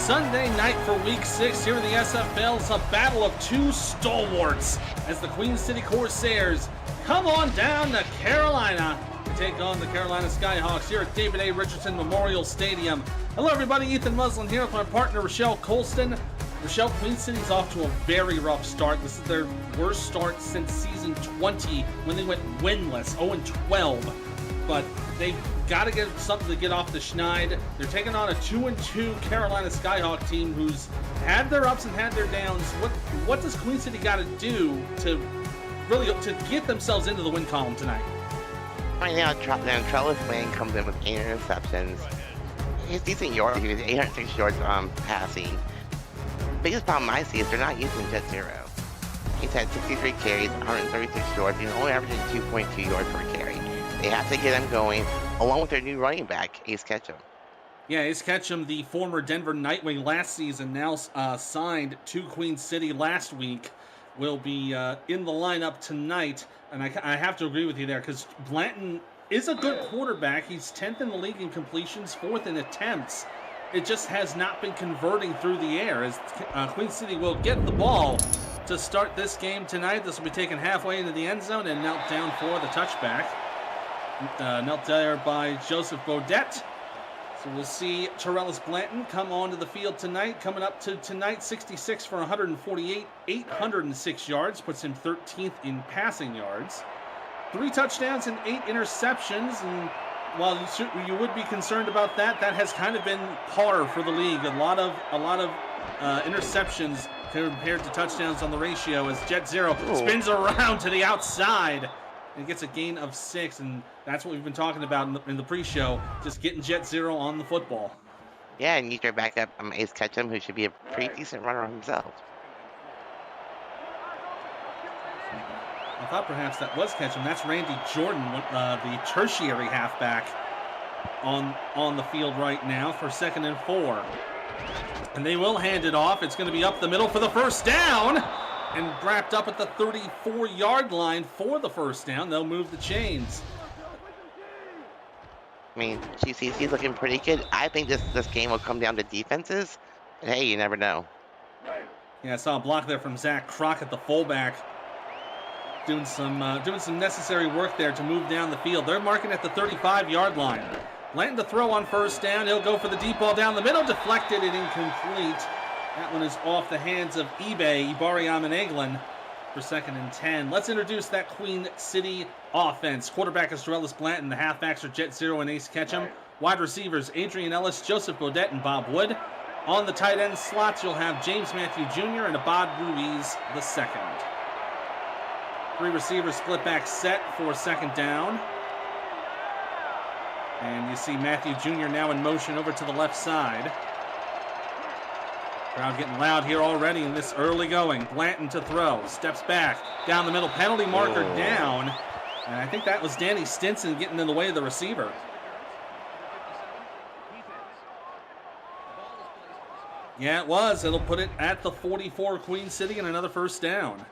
Sunday night for Week 6 here in the SFL. It's a battle of two stalwarts as the Queen City Corsairs come on down to Carolina to take on the Carolina Skyhawks here at David A. Richardson Memorial Stadium. Hello everybody, Ethan Muslin here with my partner Rochelle Colston. Rochelle, Queen City's off to a very rough start. This is their worst start since season 20 when they went winless, 0-12. But they've got to get something to get off the schneid. They're taking on a 2-2 Carolina Skyhawk team who's had their ups and had their downs. What does Queen City got to do to really to get themselves into the win column tonight? Right now, controlerless man comes in with 8 interceptions. He's decent yards. He was 806 yards passing. Biggest problem I see is they're not using Jet Zero. He's had 63 carries, 136 yards, and only averaging 2.2 yards per carry. They have to get him going, along with their new running back, Ace Ketchum. Yeah, Ace Ketchum, the former Denver Nightwing last season, now signed to Queen City last week, will be in the lineup tonight. And I have to agree with you there, because Blanton is a good quarterback. He's 10th in the league in completions, 4th in attempts. It just has not been converting through the air, as Queen City will get the ball to start this game tonight. This will be taken halfway into the end zone and knelt down for the touchback. Knelt there by Joseph Beaudet. So we'll see Torellis Blanton come onto the field tonight. Coming up to tonight, 66 for 148, 806 yards. Puts him 13th in passing yards. 3 touchdowns and 8 interceptions. And while you would be concerned about that, that has kind of been par for the league. A lot of interceptions compared to touchdowns on the ratio as Jet Zero spins around to the outside. And gets a gain of 6, and that's what we've been talking about in the pre-show, just getting Jet Zero on the football. Yeah, and you can back up Ace Ketchum, who should be a pretty decent runner himself. I thought perhaps that was Ketchum. That's Randy Jordan, the tertiary halfback, on the field right now for 2nd and 4. And they will hand it off. It's going to be up the middle for the first down. And wrapped up at the 34-yard line for the first down. They'll move the chains. I mean, GCC's looking pretty good. I think this game will come down to defenses. And hey, you never know. Yeah, I saw a block there from Zach Crockett, the fullback, doing some necessary work there to move down the field. They're marking at the 35-yard line. Blanton to throw on first down. He'll go for the deep ball down the middle. Deflected and incomplete. That one is off the hands of Ibari Amaneglin for 2nd and 10. Let's introduce that Queen City offense. Quarterback is Torellis Blanton. The halfbacks are Jet Zero and Ace Ketchum. Wide receivers, Adrian Ellis, Joseph Beaudet, and Bob Wood. On the tight end slots, you'll have James Matthew Jr. and Abad Ruiz II. 3 receivers split back set for 2nd down. And you see Matthew Jr. now in motion over to the left side. Crowd getting loud here already in this early going. Blanton to throw. Steps back. Down the middle. Penalty marker down. And I think that was Danny Stinson getting in the way of the receiver. Yeah, it was. It'll put it at the 44 Queen City and another first down.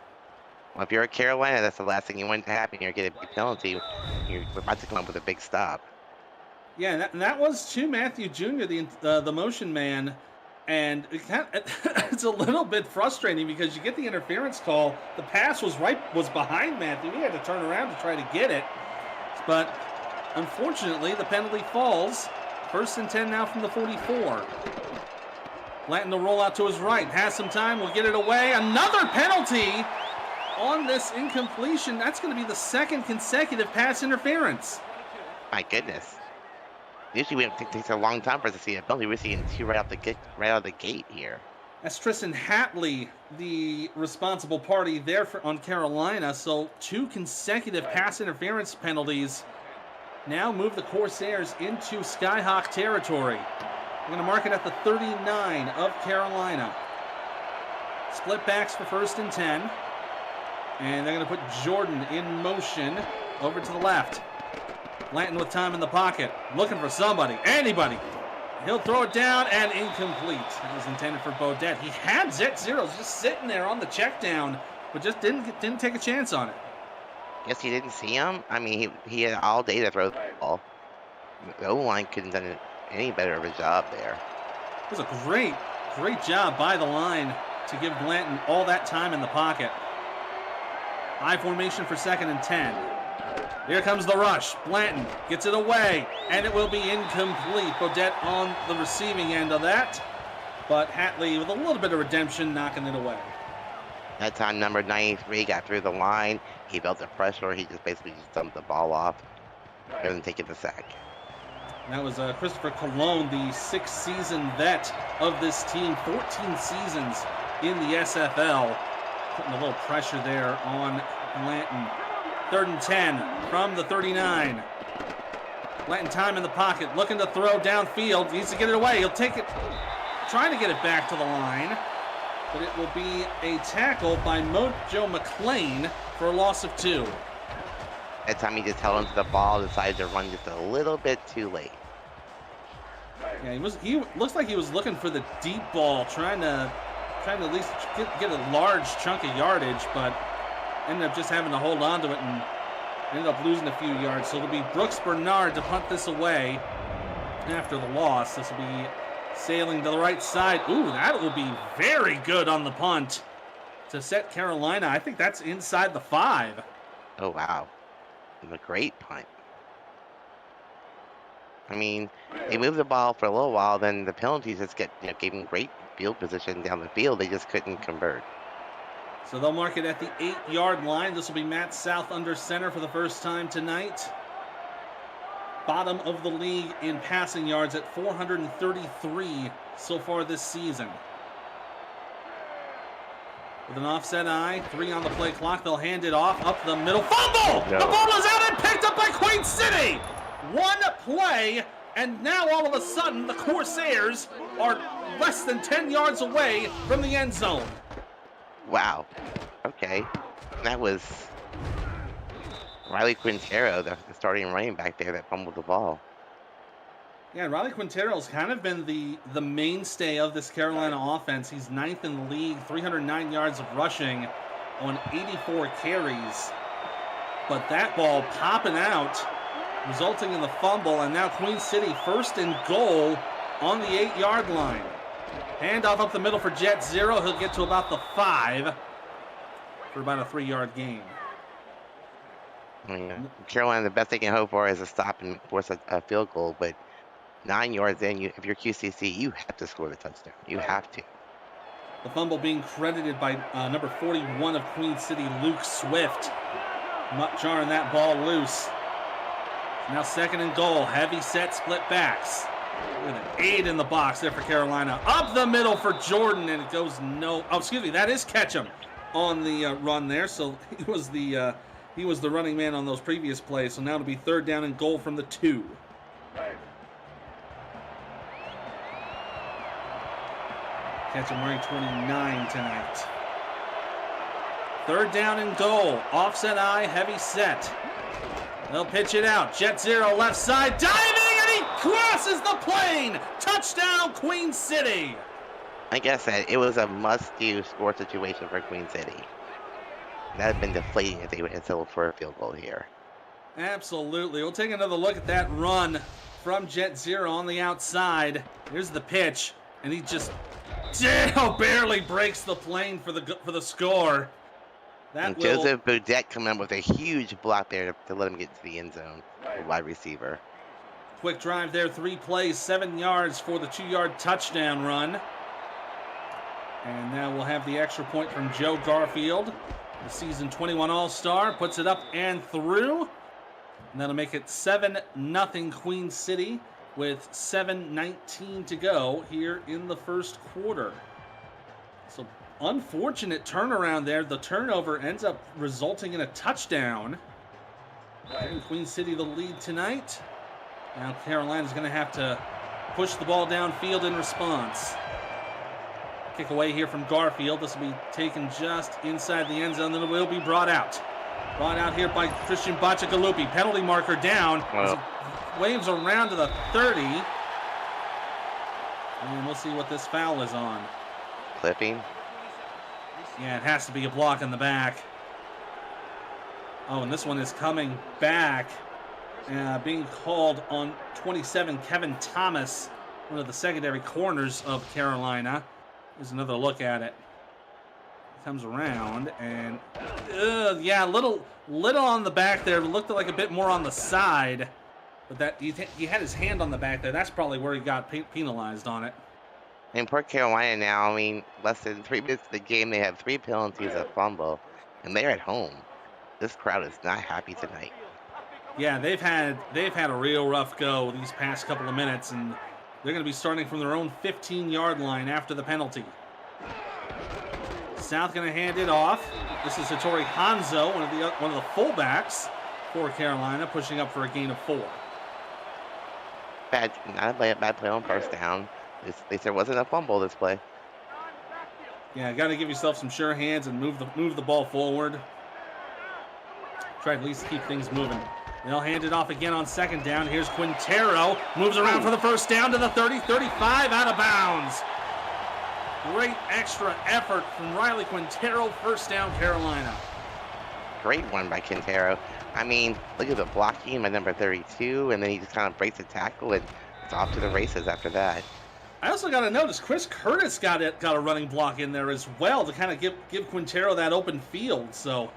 Well, if you're at Carolina, that's the last thing you want to happen. You're going to get a big penalty. You're about to come up with a big stop. Yeah, and that was to Matthew Jr., the motion man. And it's a little bit frustrating because you get the interference call. The pass was behind Matthew. He had to turn around to try to get it. But unfortunately, the penalty falls. 1st and 10 now from the 44. Blanton to roll out to his right. Has some time. Will get it away. Another penalty on this incompletion. That's going to be the 2nd consecutive pass interference. My goodness. Usually it takes a long time for us to see a penalty. We're seeing 2 right out of the gate here. That's Tristan Hatley, the responsible party there on Carolina. So 2 consecutive pass interference penalties now move the Corsairs into Skyhawk territory. We're going to mark it at the 39 of Carolina. Split backs for 1st and 10. And they're going to put Jordan in motion over to the left. Blanton with time in the pocket, looking for somebody, anybody. He'll throw it down and incomplete. It was intended for Beaudet. He had Jet Zero just sitting there on the check down, but just didn't take a chance on it. Guess he didn't see him. I mean, he had all day to throw the ball. The O-line couldn't have done any better of a job there. It was a great Great job by the line to give Blanton all that time in the pocket. I formation for 2nd and 10. Here comes the rush. Blanton gets it away, and it will be incomplete. Bodette on the receiving end of that, but Hatley with a little bit of redemption knocking it away. That time, number 93 got through the line. He felt the pressure. He just basically dumped the ball off. Doesn't take it the sack. That was Christopher Colon, the 6th-season vet of this team, 14 seasons in the SFL. Putting a little pressure there on Blanton. 3rd and 10 from the 39. Blanton time in the pocket, looking to throw downfield. Needs to get it away. He'll take it, trying to get it back to the line. But it will be a tackle by Mojo McLean for a loss of 2. That time he just held onto the ball, decided to run just a little bit too late. Yeah, he looks like he was looking for the deep ball, trying to at least get a large chunk of yardage, but ended up just having to hold on to it and ended up losing a few yards. So it'll be Brooks Bernard to punt this away after the loss. This will be sailing to the right side. Ooh, that will be very good on the punt to set Carolina. I think that's inside the 5. Oh, wow. A great punt. I mean, they moved the ball for a little while, then the penalties just gave them great field position down the field. They just couldn't convert. So they'll mark it at the 8-yard line. This will be Matt South under center for the first time tonight. Bottom of the league in passing yards at 433 so far this season. With an offset eye, 3 on the play clock, they'll hand it off up the middle. Fumble! No. The ball is out and picked up by Queen City! 1 play, and now all of a sudden the Corsairs are less than 10 yards away from the end zone. Wow. Okay. That was Riley Quintero, the starting running back there, that fumbled the ball. Yeah, Riley Quintero's kind of been the mainstay of this Carolina offense. He's 9th in the league, 309 yards of rushing on 84 carries. But that ball popping out, resulting in the fumble, and now Queen City 1st and goal on the 8-yard line. Handoff up the middle for Jet 0. He'll get to about the 5 for about a 3-yard gain. Yeah. Carolina, the best they can hope for is a stop and force a field goal, but 9 yards in, if you're QCC, you have to score the touchdown. You have to. The fumble being credited by number 41 of Queen City, Luke Swift. Jarring that ball loose. Now 2nd and goal. Heavy set split backs. With an 8 in the box there for Carolina. Up the middle for Jordan, and it goes no. Oh, excuse me. That is Ketchum on the run there. So he was the running man on those previous plays. So now it'll be 3rd down and goal from the 2. Ketchum wearing 29 tonight. 3rd down and goal. Offset eye, heavy set. They'll pitch it out. Jet 0 left side, diving, and he crosses the plane. Touchdown, Queen City. Like I said, it was a must-do score situation for Queen City. That had been deflating if they went for a field goal here. Absolutely. We'll take another look at that run from Jet 0 on the outside. Here's the pitch, and he just barely breaks the plane for the score. And Joseph Boudet coming up with a huge block there to let him get to the end zone, the wide receiver. Quick drive there, 3 plays, 7 yards for the 2-yard touchdown run. And now we'll have the extra point from Joe Garfield, the season 21 All-Star, puts it up and through. And that'll make it 7-0 Queen City with 7:19 to go here in the first quarter. So unfortunate turnaround there. The turnover ends up resulting in a touchdown. Giving Queen City the lead tonight. Now Carolina's going to have to push the ball downfield in response. Kick away here from Garfield. This will be taken just inside the end zone, then it will be brought out. Brought out here by Christian Bachagalupi. Penalty marker down. Waves around to the 30. And we'll see what this foul is on. Clipping. Yeah, it has to be a block in the back. Oh, and this one is coming back. Being called on 27, Kevin Thomas, one of the secondary corners of Carolina. Here's another look at it. Comes around and yeah, little on the back there. Looked like a bit more on the side, but that he had his hand on the back there. That's probably where he got penalized on it. And poor Carolina now. I mean, less than 3 minutes of the game, they have 3 penalties, a fumble, and they're at home. This crowd is not happy tonight. Yeah, they've had a real rough go these past couple of minutes, and they're going to be starting from their own 15-yard line after the penalty. South going to hand it off. This is Hattori Hanzo, one of the fullbacks for Carolina, pushing up for a gain of 4. Not a bad play on first down. At least there wasn't a fumble this play. Yeah, got to give yourself some sure hands and move the ball forward. Try to at least keep things moving. They'll hand it off again on second down. Here's Quintero. Moves around for the first down to the 30, 35, out of bounds. Great extra effort from Riley Quintero. First down, Carolina. Great one by Quintero. I mean, look at the blocking by number 32, and then he just kind of breaks the tackle, and it's off to the races after that. I also got to notice Chris Curtis got a running block in there as well to kind of give Quintero that open field. So,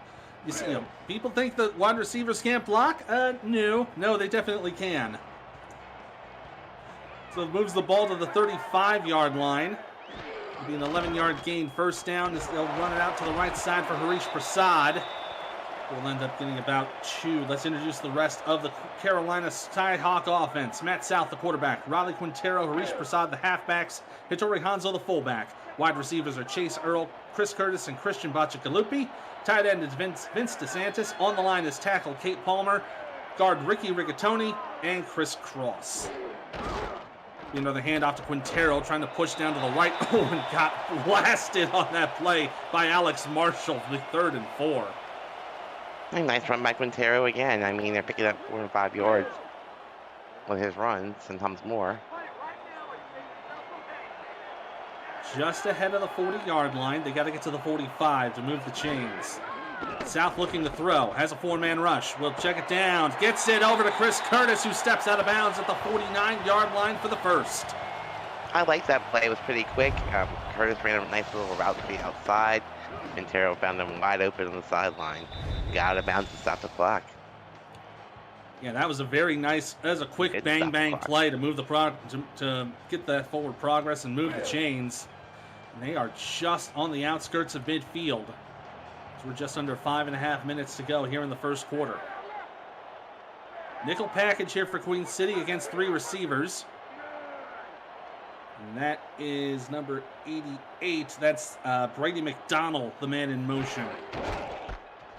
you see, people think that wide receivers can't block. No, they definitely can. So it moves the ball to the 35-yard line. It'll be an 11-yard gain, first down. They'll run it out to the right side for Harish Prasad. We'll end up getting about 2. Let's introduce the rest of the Carolina Skyhawk offense. Matt South, the quarterback. Riley Quintero, Harish Prasad, the halfbacks. Hattori Hanzo, the fullback. Wide receivers are Chase Earl, Chris Curtis, and Christian Bacigalupi. Tight end is Vince DeSantis. On the line is tackle Kate Palmer, guard Ricky Rigatoni, and Chris Cross. Another handoff to Quintero, trying to push down to the right. Oh, and got blasted on that play by Alex Marshall for the 3rd and 4. A nice run by Quintero again. I mean, they're picking up 4 and 5 yards with his runs, sometimes more. Just ahead of the 40-yard line. They got to get to the 45 to move the chains. South looking to throw. Has a 4-man rush. Will check it down. Gets it over to Chris Curtis, who steps out of bounds at the 49-yard line for the first. I like that play. It was pretty quick. Curtis ran a nice little route to the outside. Quintero found him wide open on the sideline. Got out of bounds to stop the clock. Yeah, that was a very nice, that was a quick bang play to move to get that forward progress and move the chains. And they are just on the outskirts of midfield. So we're just under 5.5 minutes to go here in the first quarter. Nickel package here for Queen City against 3 receivers. And that is number 88. That's Brady McDonald, the man in motion.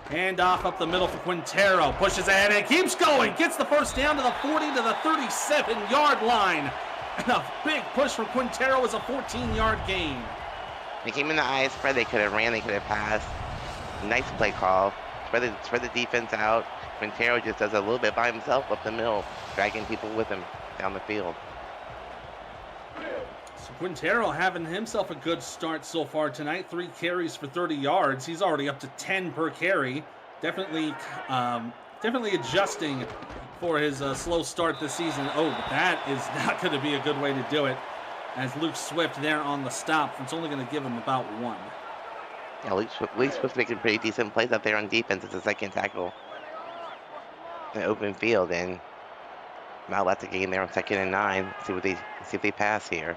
Hand off up the middle for Quintero. Pushes ahead and keeps going. Gets the first down to the 40 to the 37-yard line. And a big push from Quintero is a 14-yard gain. They came in the eye spread. They could have ran. They could have passed. Nice play call. Spread the defense out. Quintero just does a little bit by himself up the middle, dragging people with him down the field. So Quintero having himself a good start so far tonight. 3 carries for 30 yards. He's already up to 10 per carry. Definitely adjusting for his slow start this season. Oh, but that is not going to be a good way to do it. As Luke Swift there on the stop. It's only going to give him about 1. Yeah, Luke Swift making pretty decent plays out there on defense as a second tackle. In the open field, and Mal left the game there on 2nd and 9. See if they pass here.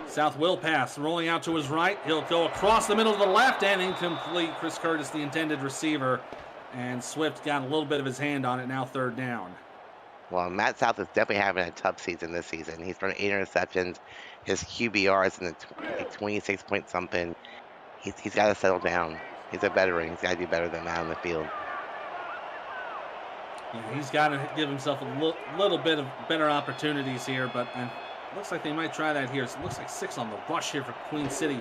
South will pass, rolling out to his right. He'll go across the middle to the left and incomplete. Chris Curtis, the intended receiver, and Swift got a little bit of his hand on it. Now 3rd down. Well, Matt South is definitely having a tough season this season. He's thrown 8 interceptions. His QBR is in the 26 point something. He's got to settle down. He's a veteran. He's got to do better than that on the field. Yeah, he's got to give himself a little bit of better opportunities here, but looks like they might try that here. So it looks like 6 on the rush here for Queen City.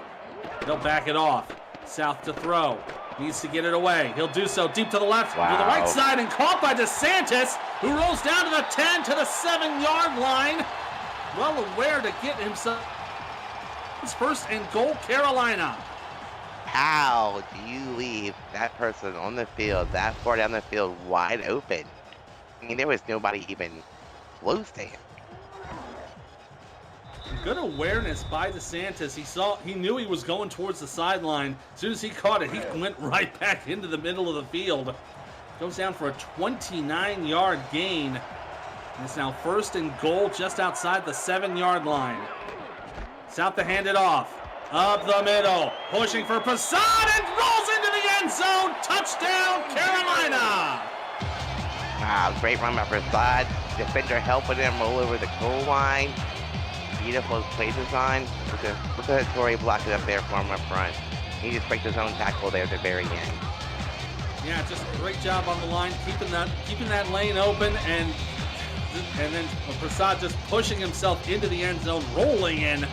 They'll back it off. South to throw. Needs to get it away. He'll do so deep to the left, to the right side, and caught by DeSantis, who rolls down to the 10 to the 7-yard line. Well aware to get himself his first and goal, Carolina. How do you leave that person on the field, that far down the field, wide open? I mean, there was nobody even close to him. Good awareness by DeSantis. He knew he was going towards the sideline. As soon as he caught it, he went right back into the middle of the field. Goes down for a 29-yard gain. And it's now 1st and goal just outside the 7-yard line. South to hand it off. Up the middle. Pushing for Prasad and rolls into the end zone. Touchdown, Carolina. Wow, great run by Prasad. Defender helping him roll over the goal line. Beautiful play design. Look at Torrey blocking up there for him up front. He just breaks his own tackle there at the very end. Yeah, just a great job on the line, keeping that lane open, and then Prasad just pushing himself into the end zone, rolling in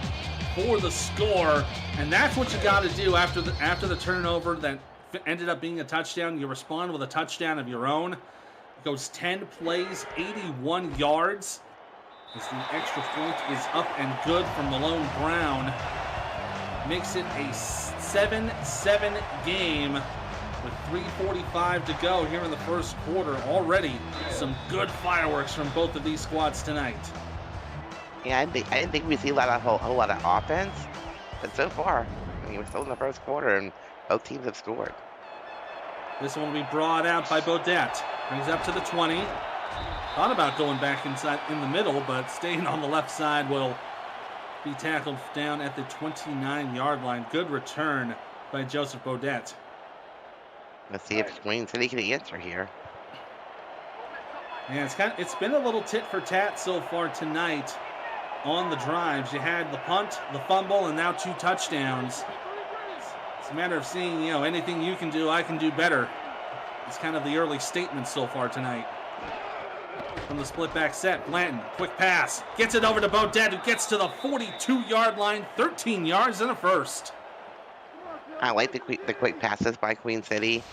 for the score. And that's what you got to do after the turnover that ended up being a touchdown. You respond with a touchdown of your own. It goes 10 plays, 81 yards. As the extra point is up and good from Malone Brown. Makes it a 7-7 game with 3:45 to go here in the first quarter. Already some good fireworks from both of these squads tonight. Yeah, I didn't think we'd see a whole lot of offense, but so far, I mean, we're still in the first quarter and both teams have scored. This one will be brought out by Bodette. Brings up to the 20. Thought about going back inside in the middle, but staying on the left side will be tackled down at the 29-yard line. Good return by Joseph Bodette. Let's see if Queen City can answer here. Yeah, it's been a little tit for tat so far tonight on the drives. You had the punt, the fumble, and now 2 touchdowns. It's a matter of seeing, anything you can do, I can do better. It's kind of the early statement so far tonight. From the split back set, Blanton, quick pass, gets it over to Bodette, who gets to the 42-yard line, 13 yards and a first. I like the quick passes by Queen City.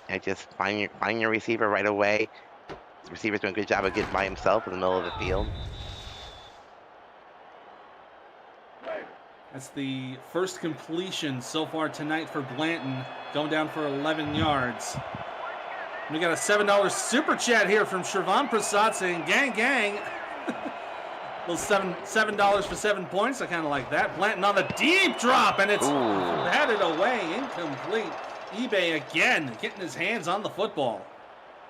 And just find your receiver right away. The receiver's doing a good job of getting by himself in the middle of the field. That's the first completion so far tonight for Blanton, going down for 11 yards. We got a $7 super chat here from Shervan Prasad saying, gang, gang. Well, $7 for 7 points. I kind of like that. Blanton on the deep drop, and it's batted away, incomplete. eBay again getting his hands on the football.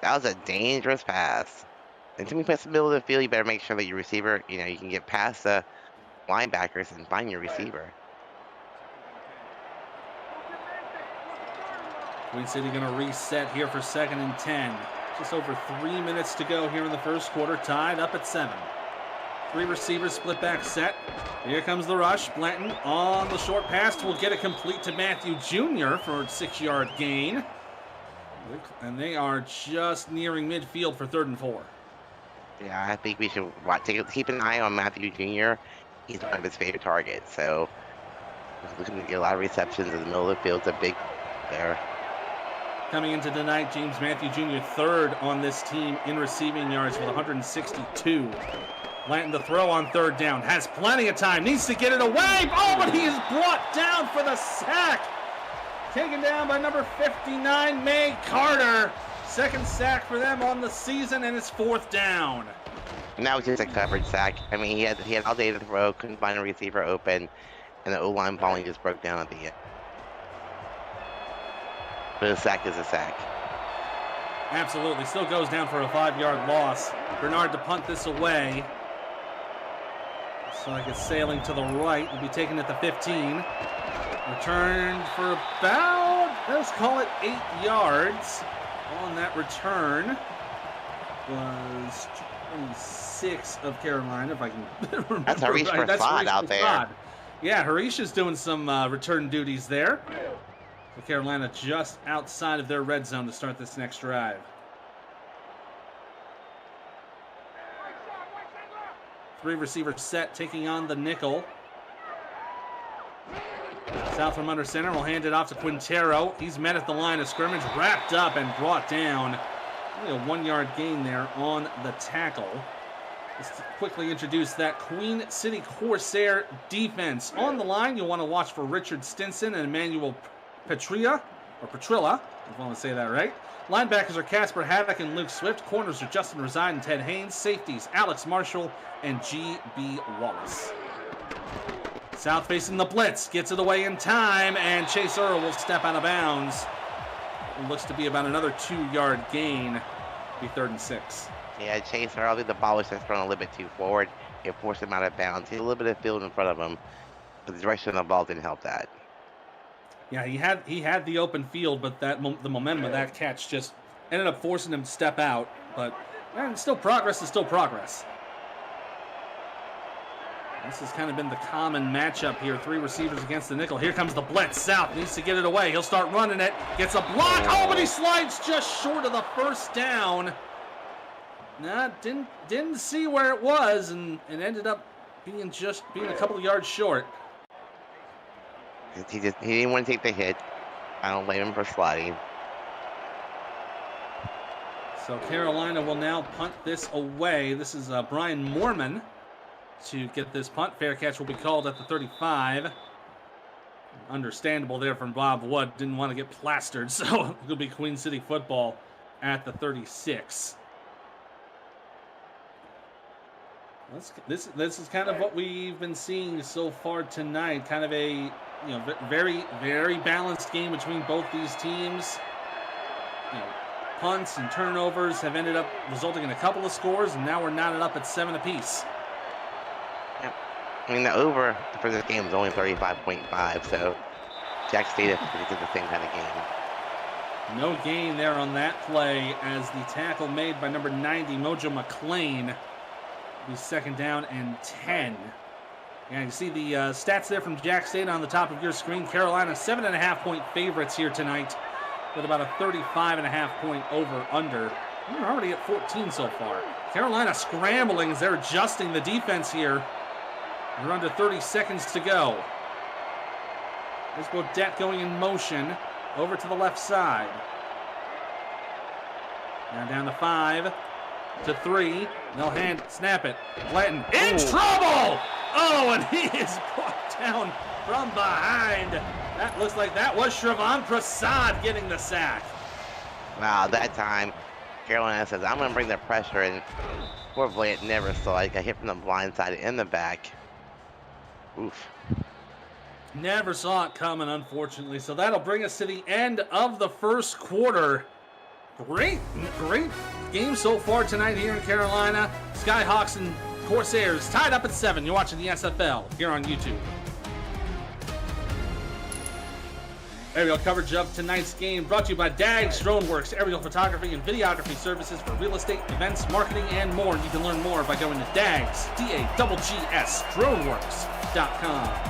That was a dangerous pass. And to me, past the middle of the field, you better make sure that your receiver, you can get past the linebackers and find your receiver. Queen City going to reset here for 2nd and 10. Just over 3 minutes to go here in the first quarter, tied up at 7. 3 receivers split back set. Here comes the rush. Blanton on the short pass will get it complete to Matthew Jr. for a 6-yard gain. And they are just nearing midfield for 3rd and 4. Yeah, I think we should keep an eye on Matthew Jr. He's one of his favorite targets, so he's looking to get a lot of receptions in the middle of the field. It's a big there. Coming into tonight, James Matthew Jr. 3rd on this team in receiving yards with 162. Blanton the throw on 3rd down. Has plenty of time. Needs to get it away. Oh, but he is brought down for the sack. Taken down by number 59, May Carter. 2nd sack for them on the season, and it's 4th down. And that was just a coverage sack. I mean, he had all day to throw, couldn't find a receiver open, and the O-line volley just broke down at the end. But a sack is a sack. Absolutely. Still goes down for a 5-yard loss. Bernard to punt this away. So like it's sailing to the right. It'll be taken at the 15. Returned for about, let's call it 8 yards. On that return was 26 of Carolina, if I can remember. That's Harish right. Prasad out there. Yeah, Harish is doing some return duties there. So Carolina just outside of their red zone to start this next drive. Three receiver set, taking on the nickel. South from under center will hand it off to Quintero. He's met at the line of scrimmage, wrapped up and brought down. Only a 1-yard gain there on the tackle. Let's quickly introduce that Queen City Corsair defense. On the line, you'll want to watch for Richard Stinson and Emmanuel Petrilla, if I want to say that right. Linebackers are Casper Havoc and Luke Swift. Corners are Justin Reside and Ted Haynes. Safeties, Alex Marshall and G.B. Wallace. South facing the blitz, gets it away in time, and Chase Earl will step out of bounds. It looks to be about another 2-yard gain. It'll be 3rd and 6. Yeah, Chase Earl, I think the ball was just thrown a little bit too forward. It forced him out of bounds. He had a little bit of field in front of him, but the direction of the ball didn't help that. Yeah, he had the open field, but the momentum of that catch just ended up forcing him to step out. But man, still progress is still progress. This has kind of been the common matchup here. 3 receivers against the nickel. Here comes the blitz. South needs to get it away. He'll start running it. Gets a block. Oh, but he slides just short of the first down. Nah, didn't see where it was, and ended up being a couple of yards short. He didn't want to take the hit. I don't blame him for sliding. So Carolina will now punt this away. This is Brian Moorman to get this punt. Fair catch will be called at the 35. Understandable there from Bob Wood. Didn't want to get plastered, so it'll be Queen City football at the 36. This is kind of what we've been seeing so far tonight. Kind of a very, very balanced game between both these teams. Punts and turnovers have ended up resulting in a couple of scores, and now we're knotted up at 7 apiece. Yeah. I mean, the over for this game is only 35.5, so Jack State is the same kind of game. No gain there on that play as the tackle made by number 90, Mojo McClain. Will be 2nd down and 10. Yeah, you see the stats there from Jack State on the top of your screen. Carolina 7.5-point favorites here tonight, with about a 35.5-point over-under. We're already at 14 so far. Carolina scrambling as they're adjusting the defense here. We're under 30 seconds to go. There's Bodette going in motion over to the left side. Now down to 5, to 3. They'll snap it. Blanton in trouble! Oh, and he is brought down from behind. That looks like that was Shravan Prasad getting the sack. Wow, that time, Carolina says, I'm going to bring the pressure, and poor Blanton never saw it. Got hit from the blind side in the back. Oof. Never saw it coming, unfortunately. So that'll bring us to the end of the first quarter. Great game so far tonight here in Carolina. Skyhawks and Corsairs tied up at 7. You're watching the SFL here on YouTube. Aerial coverage of tonight's game brought to you by Dags Droneworks, aerial photography and videography services for real estate, events, marketing, and more. You can learn more by going to Dags, D-A-G-G-S, droneworks.com.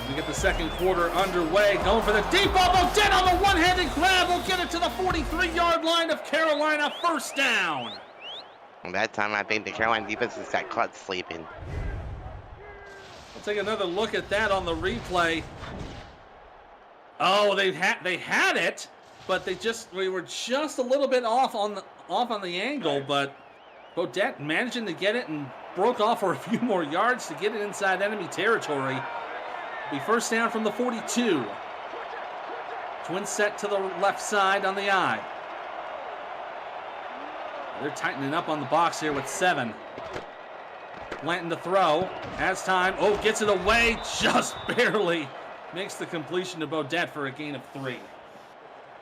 We get the second quarter underway. Going for the deep ball. Bodette on the one-handed grab. Will get it to the 43-yard line of Carolina. 1st down. And that time, I think the Carolina defense has got caught sleeping. We'll take another look at that on the replay. Oh, they had it, but we were just a little bit off on the angle. But Bodette managing to get it and broke off for a few more yards to get it inside enemy territory. Be 1st down from the 42. Twin set to the left side on the I. They're tightening up on the box here with 7. Blanton to throw. Has time. Oh, gets it away just barely. Makes the completion to Bodette for a gain of 3.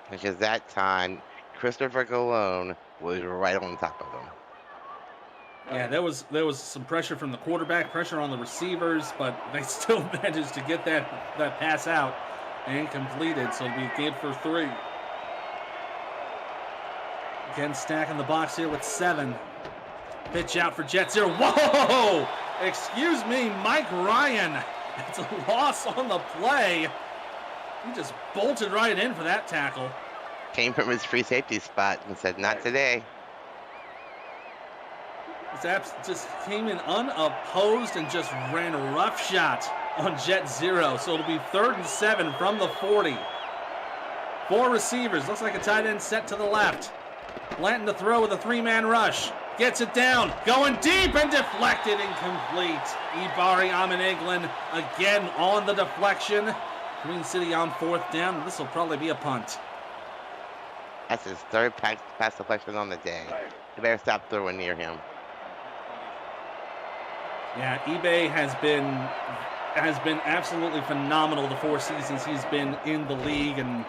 Because that time, Christopher Colon was right on top of him. Yeah, there was some pressure from the quarterback, pressure on the receivers, but they still managed to get that pass out and completed, so it'll be a gain for 3. Again, stacking the box here with 7. Pitch out for Jets here. Whoa! Excuse me, Mike Ryan. It's a loss on the play. He just bolted right in for that tackle. Came from his free safety spot and said, not today. Zaps just came in unopposed and just ran a rough shot on Jet 0. So it'll be 3rd and 7 from the 40. 4 receivers. Looks like a tight end set to the left. Blanton to throw with a 3-man rush. Gets it down. Going deep and deflected. Incomplete. Ibari Ameneglin again on the deflection. Queen City on 4th down. This will probably be a punt. That's his 3rd pass deflection on the day. You better stop throwing near him. Yeah, eBay has been absolutely phenomenal the 4 seasons he's been in the league, and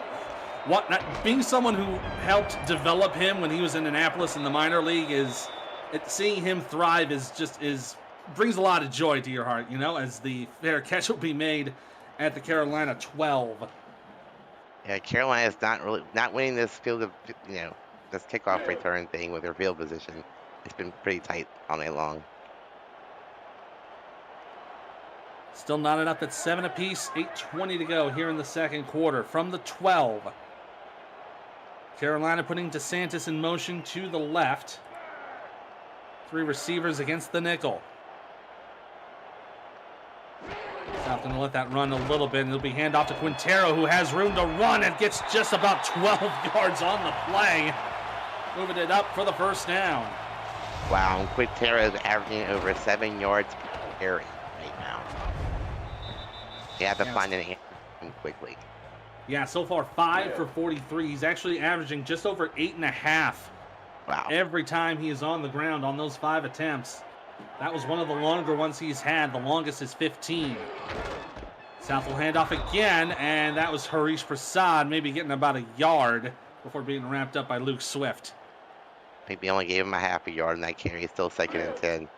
being someone who helped develop him when he was in Annapolis in the minor league seeing him thrive brings a lot of joy to your heart, as the fair catch will be made at the Carolina 12. Yeah, Carolina's not winning this field of this kickoff return thing with their field position. It's been pretty tight all night long. Still knotted up at 7 apiece, 8:20 to go here in the second quarter. From the 12, Carolina putting DeSantis in motion to the left. 3 receivers against the nickel. South going to let that run a little bit, and it'll be handoff to Quintero, who has room to run and gets just about 12 yards on the play. Moving it up for the first down. Wow, Quintero is averaging over 7 yards per carry right now. You have to find an answer quickly. Yeah, so far 5 for 43. He's actually averaging just over 8.5. Wow. Every time he is on the ground on those 5 attempts. That was one of the longer ones he's had. The longest is 15. South will hand off again, and that was Harish Prasad, maybe getting about a yard before being wrapped up by Luke Swift. Maybe only gave him a half a yard in that carry. Still 2nd and 10.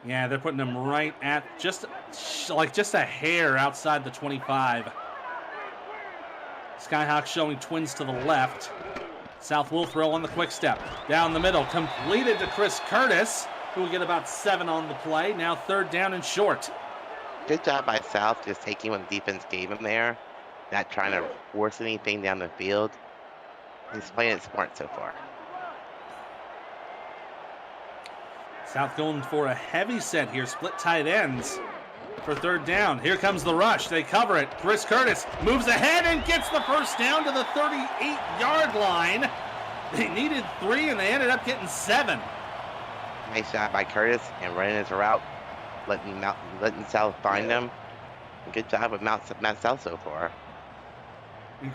Yeah, they're putting him right at just a hair outside the 25. Skyhawks showing twins to the left. South will throw on the quick step. Down the middle, completed to Chris Curtis, who will get about 7 on the play. Now 3rd down and short. Good job by South just taking what the defense gave him there. Not trying to force anything down the field. He's playing it smart so far. South going for a heavy set here. Split tight ends for 3rd down. Here comes the rush. They cover it. Chris Curtis moves ahead and gets the first down to the 38-yard line. They needed 3, and they ended up getting 7. Nice job by Curtis and running his route, letting South find them. Good job with Matt South so far.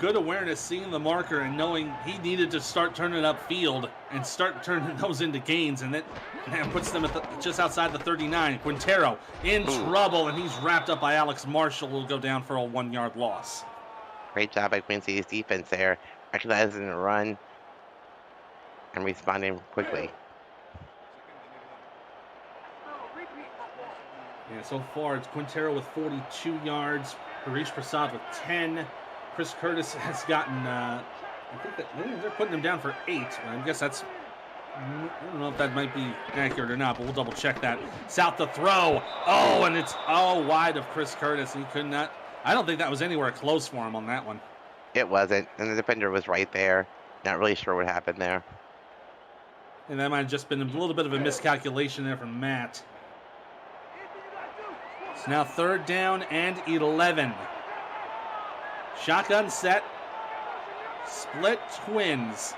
Good awareness, seeing the marker and knowing he needed to start turning upfield and start turning those into gains, and that puts them at just outside the 39. Quintero in trouble, and he's wrapped up by Alex Marshall, who will go down for a 1-yard loss. Great job by Quincy's defense there, recognizing the run and responding quickly. Yeah, so far it's Quintero with 42 yards, Harish Prasad with 10. Chris Curtis has gotten, I think that they're putting him down for 8. I guess that's, I don't know if that might be accurate or not, but we'll double check that. South to throw. Oh, and it's wide of Chris Curtis. He could not, I don't think that was anywhere close for him on that one. It wasn't, and the defender was right there. Not really sure what happened there. And that might have just been a little bit of a miscalculation there from Matt. It's now 3rd down and 11. Shotgun set. Split twins.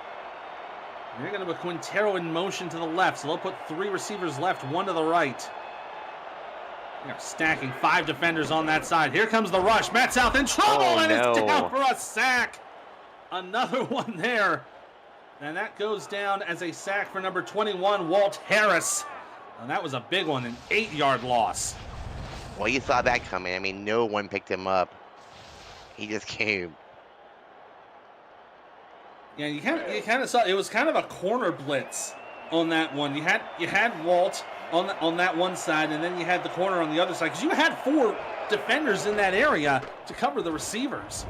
They're going to put Quintero in motion to the left, so they'll put 3 receivers left, 1 to the right. They're stacking 5 defenders on that side. Here comes the rush. Matt South in trouble, and it's down for a sack. Another one there. And that goes down as a sack for number 21, Walt Harris. And that was a big one, an 8-yard loss. Well, you saw that coming. I mean, no one picked him up. He just came. Yeah, you kind of saw it was kind of a corner blitz on that one. You had Walt on that one side, and then you had the corner on the other side, because you had 4 defenders in that area to cover the receivers.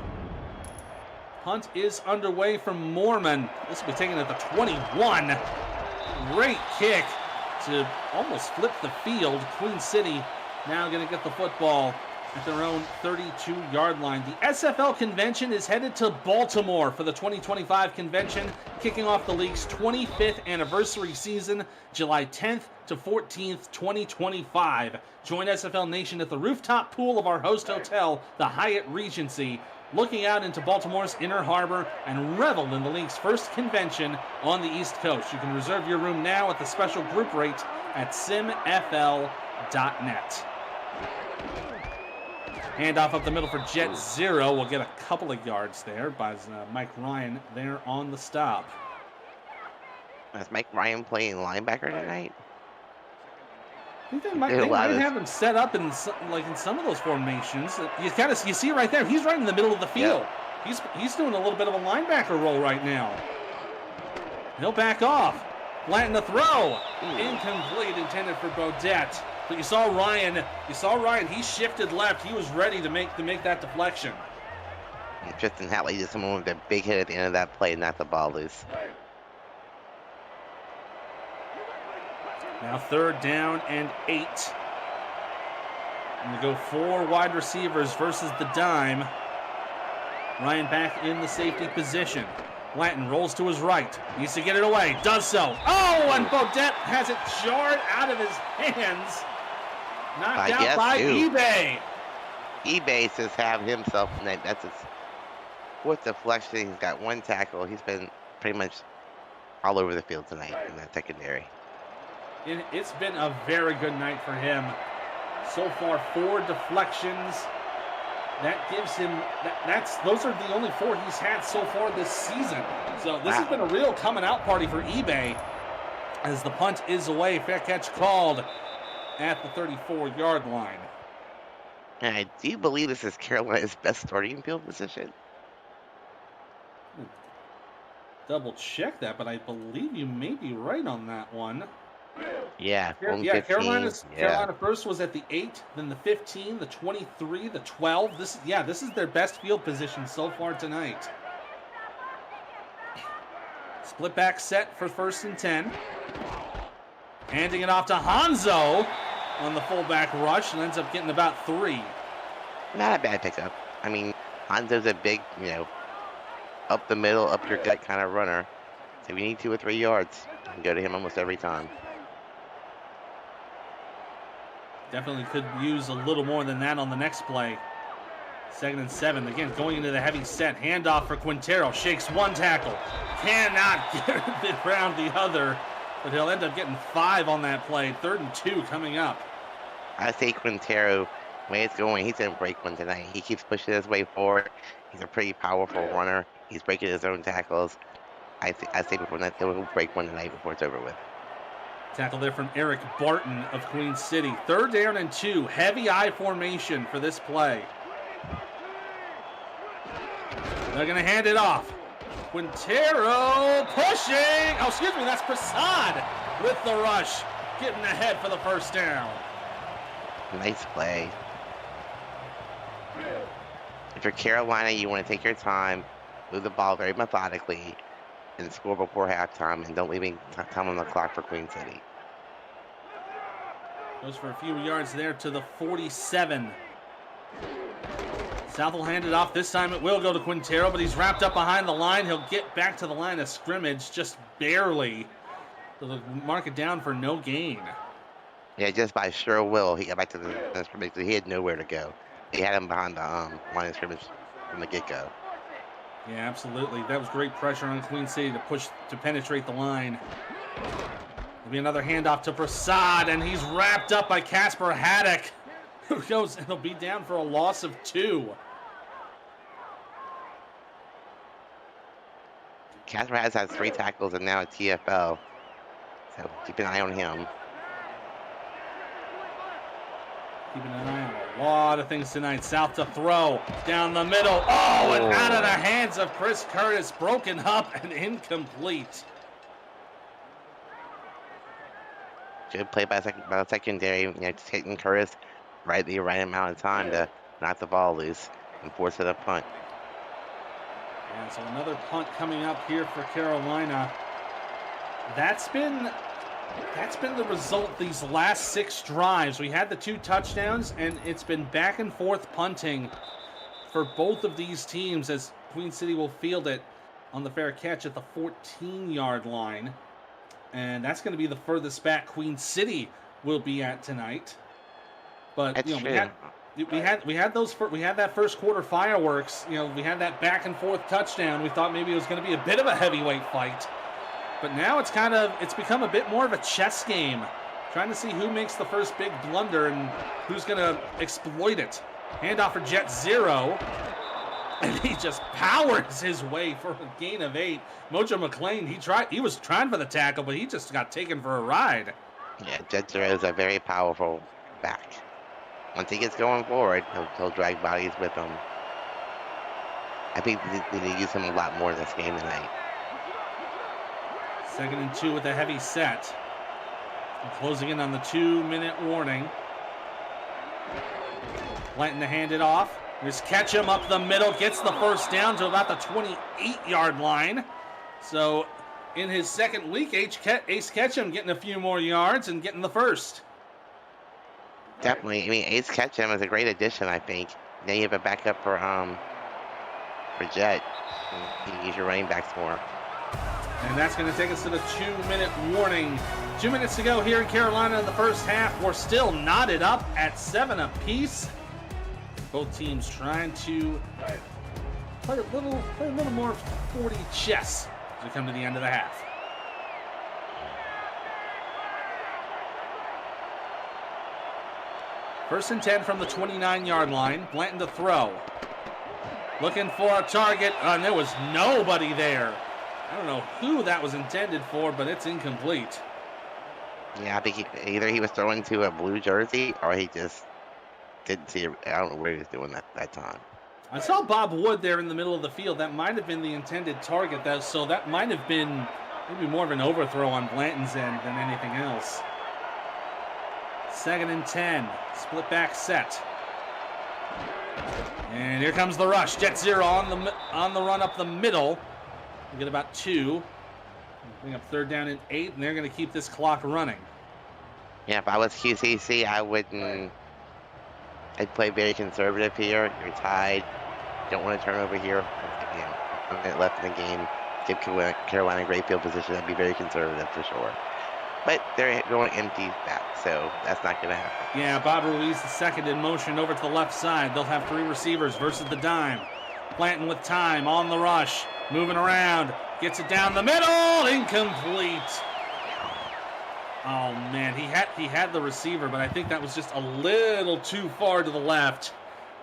Punt is underway from Moorman. This will be taken at the 21. Great kick to almost flip the field. Queen City now going to get the football at their own 32-yard line. The SFL convention is headed to Baltimore for the 2025 convention, kicking off the league's 25th anniversary season, July 10th to 14th, 2025. Join SFL Nation at the rooftop pool of our host hotel, the Hyatt Regency, looking out into Baltimore's Inner Harbor, and revel in the league's first convention on the East Coast. You can reserve your room now at the special group rate at simfl.net. Handoff up the middle for Jet Zero. We'll get a couple of yards there by Mike Ryan there on the stop. Is Mike Ryan playing linebacker tonight? I think they might have him set up in some of those formations. You see right there. He's right in the middle of the field. Yep. He's doing a little bit of a linebacker role right now. He'll back off. Flatten the throw. Incomplete, intended for Bodette. But you saw Ryan. He shifted left. He was ready to make that deflection. And Tristan Hatley did someone with a big hit at the end of that play and knocked the ball loose. Now 3rd down and 8. And we go 4 wide receivers versus the dime. Ryan back in the safety position. Blanton rolls to his right. Needs to get it away. Does so. Oh, and Bodette has it jarred out of his hands. Knocked out by eBay. eBay says have himself. That's his 4th deflection. He's got 1 tackle. He's been pretty much all over the field tonight in that secondary. It's been a very good night for him. So far, 4 deflections. That gives him, those are the only 4 he's had so far this season. So this has been a real coming out party for eBay as the punt is away. Fair catch called at the 34-yard line. And do you believe this is Carolina's best starting field position? Double check that, but I believe you may be right on that one. Yeah, Carolina first was at the 8, then the 15, the 23, the 12. This is their best field position so far tonight. Split back set for 1st and 10. Handing it off to Hanzo on the fullback rush and ends up getting about 3. Not a bad pickup. I mean, Hanzo's a big, up the middle, up your gut kind of runner. So we need 2 or 3 yards. You can go to him almost every time. Definitely could use a little more than that on the next play. 2nd and 7. Again, going into the heavy set. Handoff for Quintero. Shakes 1 tackle. Cannot get it around the other. But he'll end up getting 5 on that play. 3rd and 2 coming up. I say Quintero, the way it's going, he's going to break one tonight. He keeps pushing his way forward. He's a pretty powerful runner. He's breaking his own tackles. I say before that, he'll break one tonight before it's over with. Tackle there from Eric Barton of Queen City. 3rd down and 2. Heavy I formation for this play. They're going to hand it off. Quintero pushing. Oh, excuse me, that's Prasad with the rush. Getting ahead for the 1st down. Nice play. If you're Carolina, you want to take your time, move the ball very methodically, and score before halftime, and don't leave any time on the clock for Queen City. Goes for a few yards there to the 47. South will hand it off. This time it will go to Quintero, but he's wrapped up behind the line. He'll get back to the line of scrimmage just barely. So they'll mark it down for no gain. Yeah, just by sure will. He got back to the scrimmage. He had nowhere to go. He had him behind the line of scrimmage from the get-go. Yeah, absolutely. That was great pressure on Queen City to penetrate the line. There'll be another handoff to Prasad, and he's wrapped up by Casper Haddock, who goes and he'll be down for a loss of 2. Casper has 3 tackles and now a TFL, so keep an eye on him. Keeping an eye on a lot of things tonight. South to throw down the middle. Oh, and out of the hands of Chris Curtis. Broken up and incomplete. Good play by the secondary. Just hitting Curtis the right amount of time to knock the ball loose and force it a punt. And so another punt coming up here for Carolina. That's been the result these last 6 drives. We had the 2 touchdowns, and it's been back and forth punting for both of these teams as Queen City will field it on the fair catch at the 14-yard line. And that's going to be the furthest back Queen City will be at tonight. But we had that first quarter fireworks. We had that back and forth touchdown. We thought maybe it was going to be a bit of a heavyweight fight. But now it's become a bit more of a chess game. Trying to see who makes the first big blunder and who's going to exploit it. Handoff for Jet 0. And he just powers his way for a gain of 8. Mojo McClain, he was trying for the tackle, but he just got taken for a ride. Yeah, Jet Zero is a very powerful back. Once he gets going forward, he'll drag bodies with him. I think they use him a lot more in this game tonight. 2nd and 2 with a heavy set. And closing in on the 2-minute warning. Blanton to hand it off. Just catch him up the middle. Gets the first down to about the 28-yard line. So in his second week, Ace Ketchum getting a few more yards and getting the first. Definitely. I mean, Ace Ketchum is a great addition, I think. Now you have a backup for Jet. You can use your running backs more. And that's going to take us to the 2-minute warning. 2 minutes to go here in Carolina in the first half. We're still knotted up at 7 apiece. Both teams trying to play a little more 40 chess as we come to the end of the half. First and 10 from the 29-yard line. Blanton to throw. Looking for a target, and there was nobody there. I don't know who that was intended for, but it's incomplete. Yeah, I think either he was throwing to a blue jersey or he just didn't see it. I don't know where he was doing that time. I saw Bob Wood there in the middle of the field. That might have been the intended target, so that might have been maybe more of an overthrow on Blanton's end than anything else. 2nd and 10, split back set. And here comes the rush. Jet Zero on the run up the middle. We get about 2. Bring up 3rd down and 8, and they're going to keep this clock running. Yeah, if I was QCC, I wouldn't. I'd play very conservative here. You're tied. Don't want to turn over here. Again, 1 minute left in the game. Give Carolina a great field position. That'd be very conservative for sure. But they're going empty back, so that's not going to happen. Yeah, Bob Ruiz the second in motion over to the left side. They'll have 3 receivers versus the dime. Blanton with time on the rush. Moving around. Gets it down the middle. Incomplete. Oh, man. He had the receiver, but I think that was just a little too far to the left.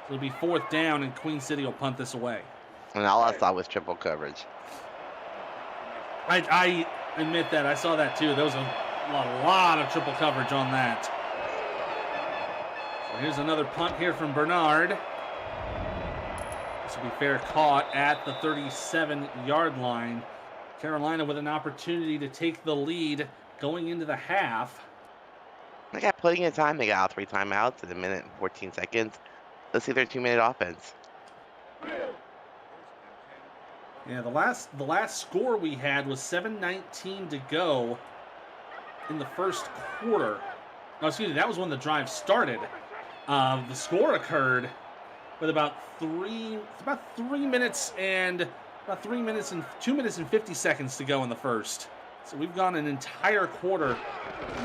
It'll be 4th down, and Queen City will punt this away. And all I saw was triple coverage. I admit that. I saw that, too. There was a lot of triple coverage on that. So here's another punt here from Bernard. This will be fair caught at the 37-yard line. Carolina with an opportunity to take the lead going into the half. They got plenty of time. They got all 3 timeouts in a minute and 14 seconds. Let's see their 2-minute offense. Yeah, the last score we had was 7:19 to go in the first quarter. No, excuse me, that was when the drive started. The score occurred with about 2 minutes and 2 minutes and 50 seconds to go in the first. So we've gone an entire quarter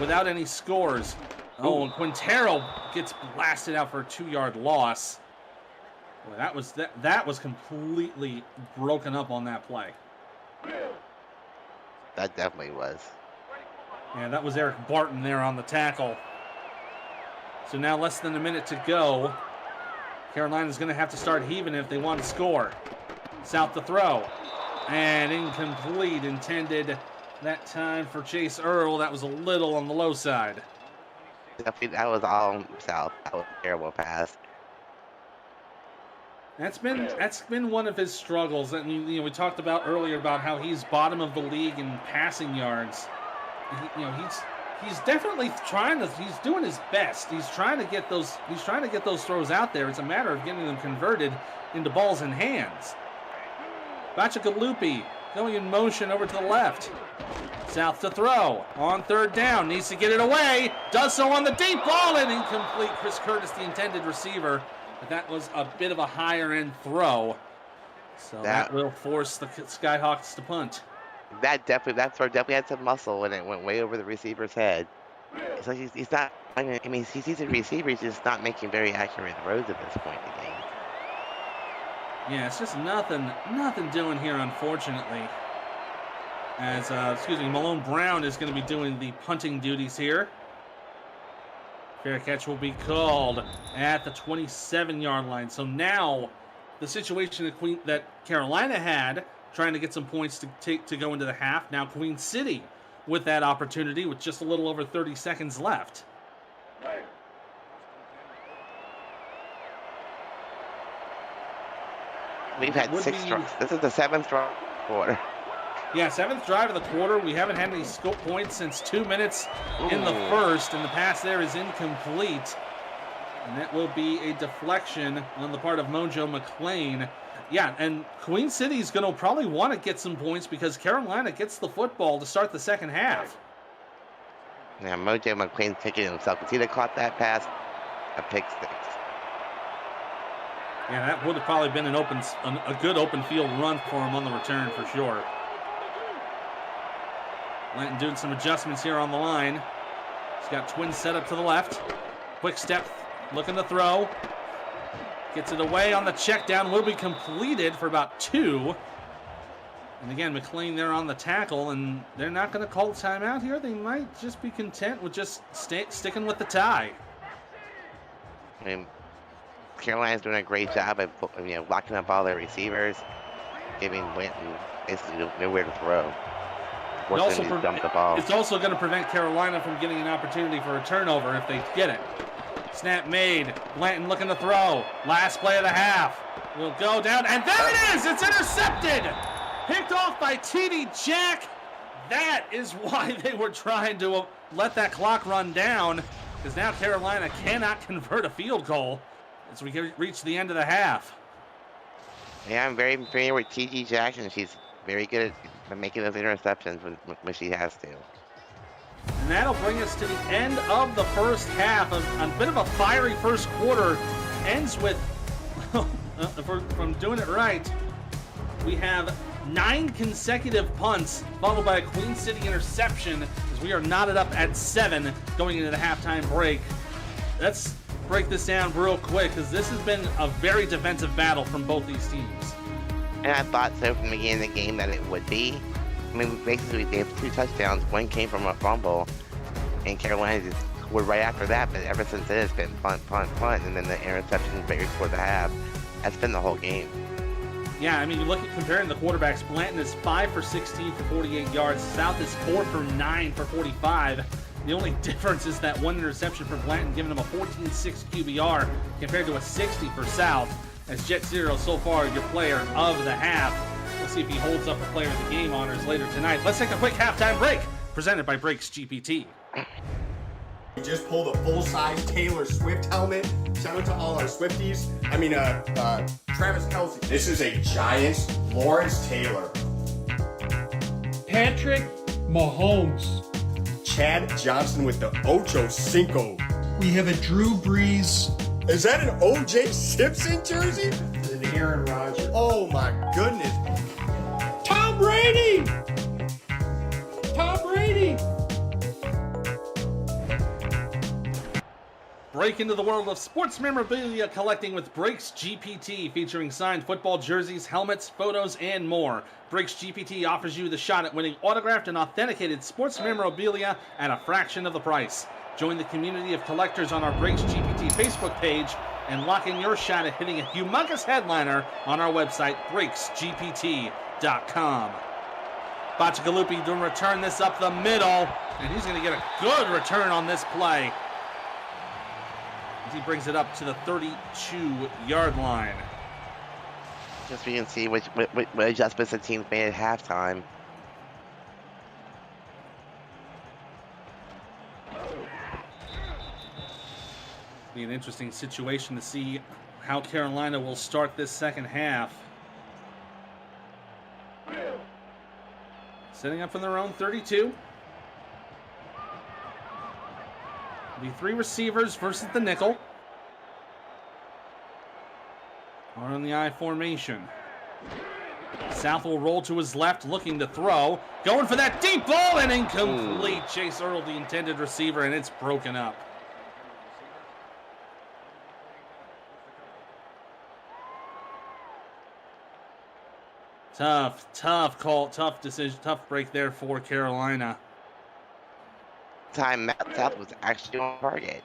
without any scores. Oh, and Quintero gets blasted out for a 2-yard loss. Boy, that was completely broken up on that play. That definitely was. Yeah, that was Eric Barton there on the tackle. So now less than a minute to go. Carolina's going to have to start heaving if they want to score. South to throw. And incomplete, intended that time for Chase Earl. That was a little on the low side. Definitely, that was all South. That was a terrible pass. That's been one of his struggles. I mean, we talked about earlier about how he's bottom of the league in passing yards. He's definitely he's doing his best. He's trying to get those throws out there. It's a matter of getting them converted into balls in hands. Bachagalupi going in motion over to the left. South to throw on 3rd down. Needs to get it away. Does so on the deep ball and incomplete. Chris Curtis, the intended receiver. But that was a bit of a higher end throw. So that will force the Skyhawks to punt. That throw definitely had some muscle when it went way over the receiver's head. It's like he's not. I mean, he sees the receiver. He's just not making very accurate throws at this point in the game. Yeah, it's just nothing doing here, unfortunately. As Malone Brown is going to be doing the punting duties here. Fair catch will be called at the 27-yard line. So now the situation that Carolina had, trying to get some points to go into the half. Now Queen City with that opportunity with just a little over 30 seconds left. We've had 6 drives. This is the 7th drive of the quarter. Yeah, 7th drive of the quarter. We haven't had any scope points since 2 minutes in the first, and the pass there is incomplete. And that will be a deflection on the part of Mojo McLean. Yeah, and Queen City's going to probably want to get some points because Carolina gets the football to start the second half. Yeah, Mojo McLean's taking it himself. Because he'd have caught that pass, a pick six. Yeah, that would have probably been a good open field run for him on the return for sure. Blanton doing some adjustments here on the line. He's got twins set up to the left. Quick step, looking to throw. Gets it away on the check down. Will be completed for about 2. And again, McLean there on the tackle, and they're not going to call timeout here. They might just be content with just sticking with the tie. I mean, Carolina's doing a great job of locking up all their receivers, giving Blanton basically nowhere to throw. It's also going to prevent Carolina from getting an opportunity for a turnover if they get it. Snap made. Blanton looking to throw. Last play of the half. Will go down, and there it is! It's intercepted! Picked off by TD Jack. That is why they were trying to let that clock run down, because now Carolina cannot convert a field goal as we reach the end of the half. Yeah, I'm very familiar with TD Jackson. She's very good at making those interceptions when she has to. And that'll bring us to the end of the first half. A bit of a fiery first quarter. Ends with, if I'm doing it right, we have 9 consecutive punts, followed by a Queen City interception, as we are knotted up at 7 going into the halftime break. Let's break this down real quick, because this has been a very defensive battle from both these teams. And I thought so from the beginning of the game that it would be. I mean, basically, they have 2 touchdowns. One came from a fumble, and Carolina just scored right after that. But ever since then, it's been punt, and then the interception right before the half. That's been the whole game. Yeah, I mean, you look at comparing the quarterbacks. Blanton is 5 for 16 for 48 yards. South is 4 for 9 for 45. The only difference is that one interception for Blanton, giving him a 14.6 QBR compared to a 60 for South. As Jet Zero so far your player of the half. We'll see if he holds up the player of the game honors later tonight. Let's take a quick halftime break, presented by Brakes GPT. We just pulled a full-size Taylor Swift helmet. Shout out to all our Swifties. Travis Kelce. This is a Giants Lawrence Taylor. Patrick Mahomes. Chad Johnson with the Ocho Cinco. We have a Drew Brees. Is that an O.J. Simpson jersey? An Aaron Rodgers. Oh my goodness. Tom Brady! Tom Brady! Break into the world of sports memorabilia collecting with Brakes GPT, featuring signed football jerseys, helmets, photos, and more. Brakes GPT offers you the shot at winning autographed and authenticated sports memorabilia at a fraction of the price. Join the community of collectors on our Brakes GPT Facebook page and lock in your shot at hitting a humongous headliner on our website, brakesgpt.com. Bachagalupi doing return this up the middle, and he's going to get a good return on this play. He brings it up to the 32-yard line. Just so you can see what adjustments the teams made at halftime. Be an interesting situation to see how Carolina will start this second half. Setting up from their own 32. Be 3 receivers versus the nickel. Are on the I formation. South will roll to his left, looking to throw. Going for that deep ball and incomplete. Chase Earl, the intended receiver, and it's broken up. Tough call, tough decision, tough break there for Carolina. Time Matt South was actually on target.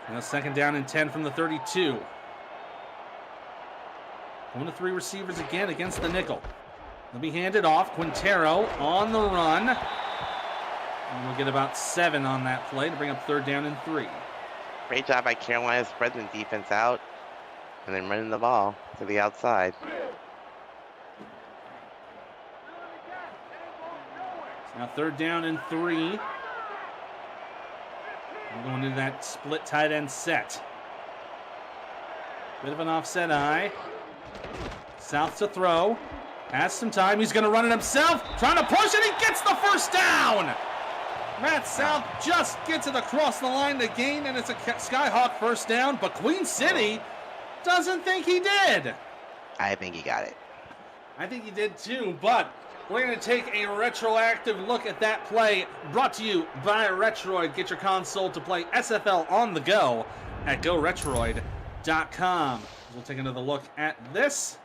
Now 2nd down and 10 from the 32. One to three receivers again against the nickel. They'll be handed off. Quintero on the run. And we'll get about 7 on that play to bring up 3rd down and 3. Great job by Carolina spreading the defense out and then running the ball to the outside. So now 3rd down and 3. We're going into that split tight end set. Bit of an offset eye. South to throw. Has some time. He's going to run it himself. Trying to push it. He gets the 1st down. Matt South just gets it across the line to gain, and it's a Skyhawk 1st down. But Queen City doesn't think he did. I think he got it. I think he did too, but we're going to take a retroactive look at that play, brought to you by Retroid. Get your console to play SFL on the go at GoRetroid.com. We'll take another look at this.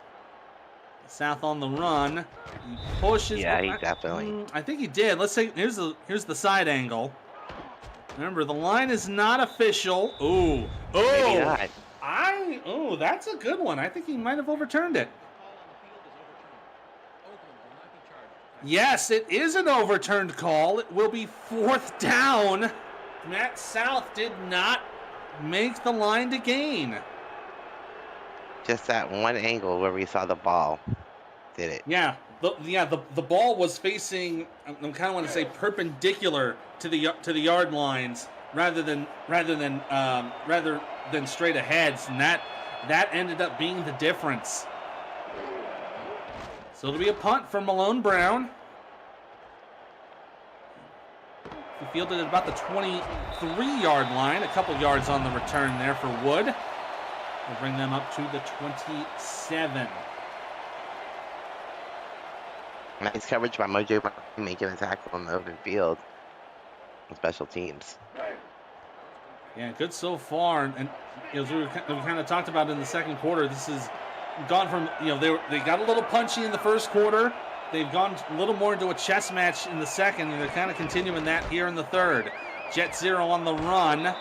South on the run. He pushes. Yeah, he definitely. I think he did. Let's say here's the side angle. Remember, the line is not official. Ooh. Maybe not. That's a good one. I think he might have overturned it. Yes, it is an overturned call. It will be 4th down. Matt South did not make the line to gain. Just that one angle where we saw the ball did it. Yeah, the ball was facing. I kind of want to say perpendicular to the yard lines rather than straight ahead, and that ended up being the difference. So it'll be a punt for Malone Brown. He fielded at about the 23-yard line, a couple yards on the return there for Wood. We'll bring them up to the 27. Nice coverage by Mojo making a tackle on the open field. Special teams. Yeah, good so far. And as we kind of talked about in the second quarter, this has gone from, they got a little punchy in the first quarter. They've gone a little more into a chess match in the second, and they're kind of continuing that here in the third. Jet zero on the run.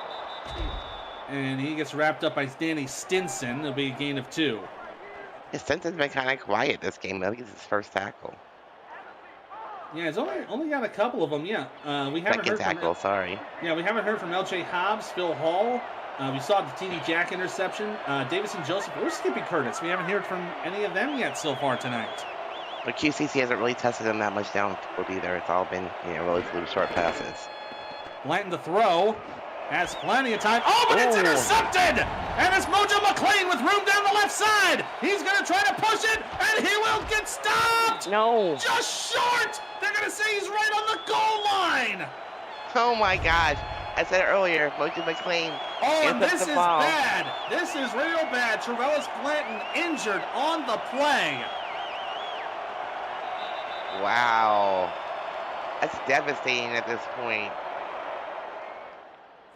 And he gets wrapped up by Danny Stinson. It'll be a gain of 2. Yeah, Stinson's been kind of quiet this game. I think it's his first tackle. Yeah, he's only got a couple of them. Yeah, we haven't Second heard tackle, sorry. Yeah, we haven't heard from L.J. Hobbs, Phil Hall. We saw the TD Jack interception. Davison Joseph or Skippy Curtis. We haven't heard from any of them yet so far tonight. But QCC hasn't really tested him that much downfield either. It's all been, really short passes. Blanton to throw. Has plenty of time. Oh, but it's intercepted! And it's Mojo McLean with room down the left side. He's going to try to push it, and he will get stopped! No. Just short! They're going to say he's right on the goal line! Oh, my gosh. I said earlier, Mojo McLean. Oh, and this is bad. This is real bad. Trevellis Blanton injured on the play. Wow. That's devastating at this point.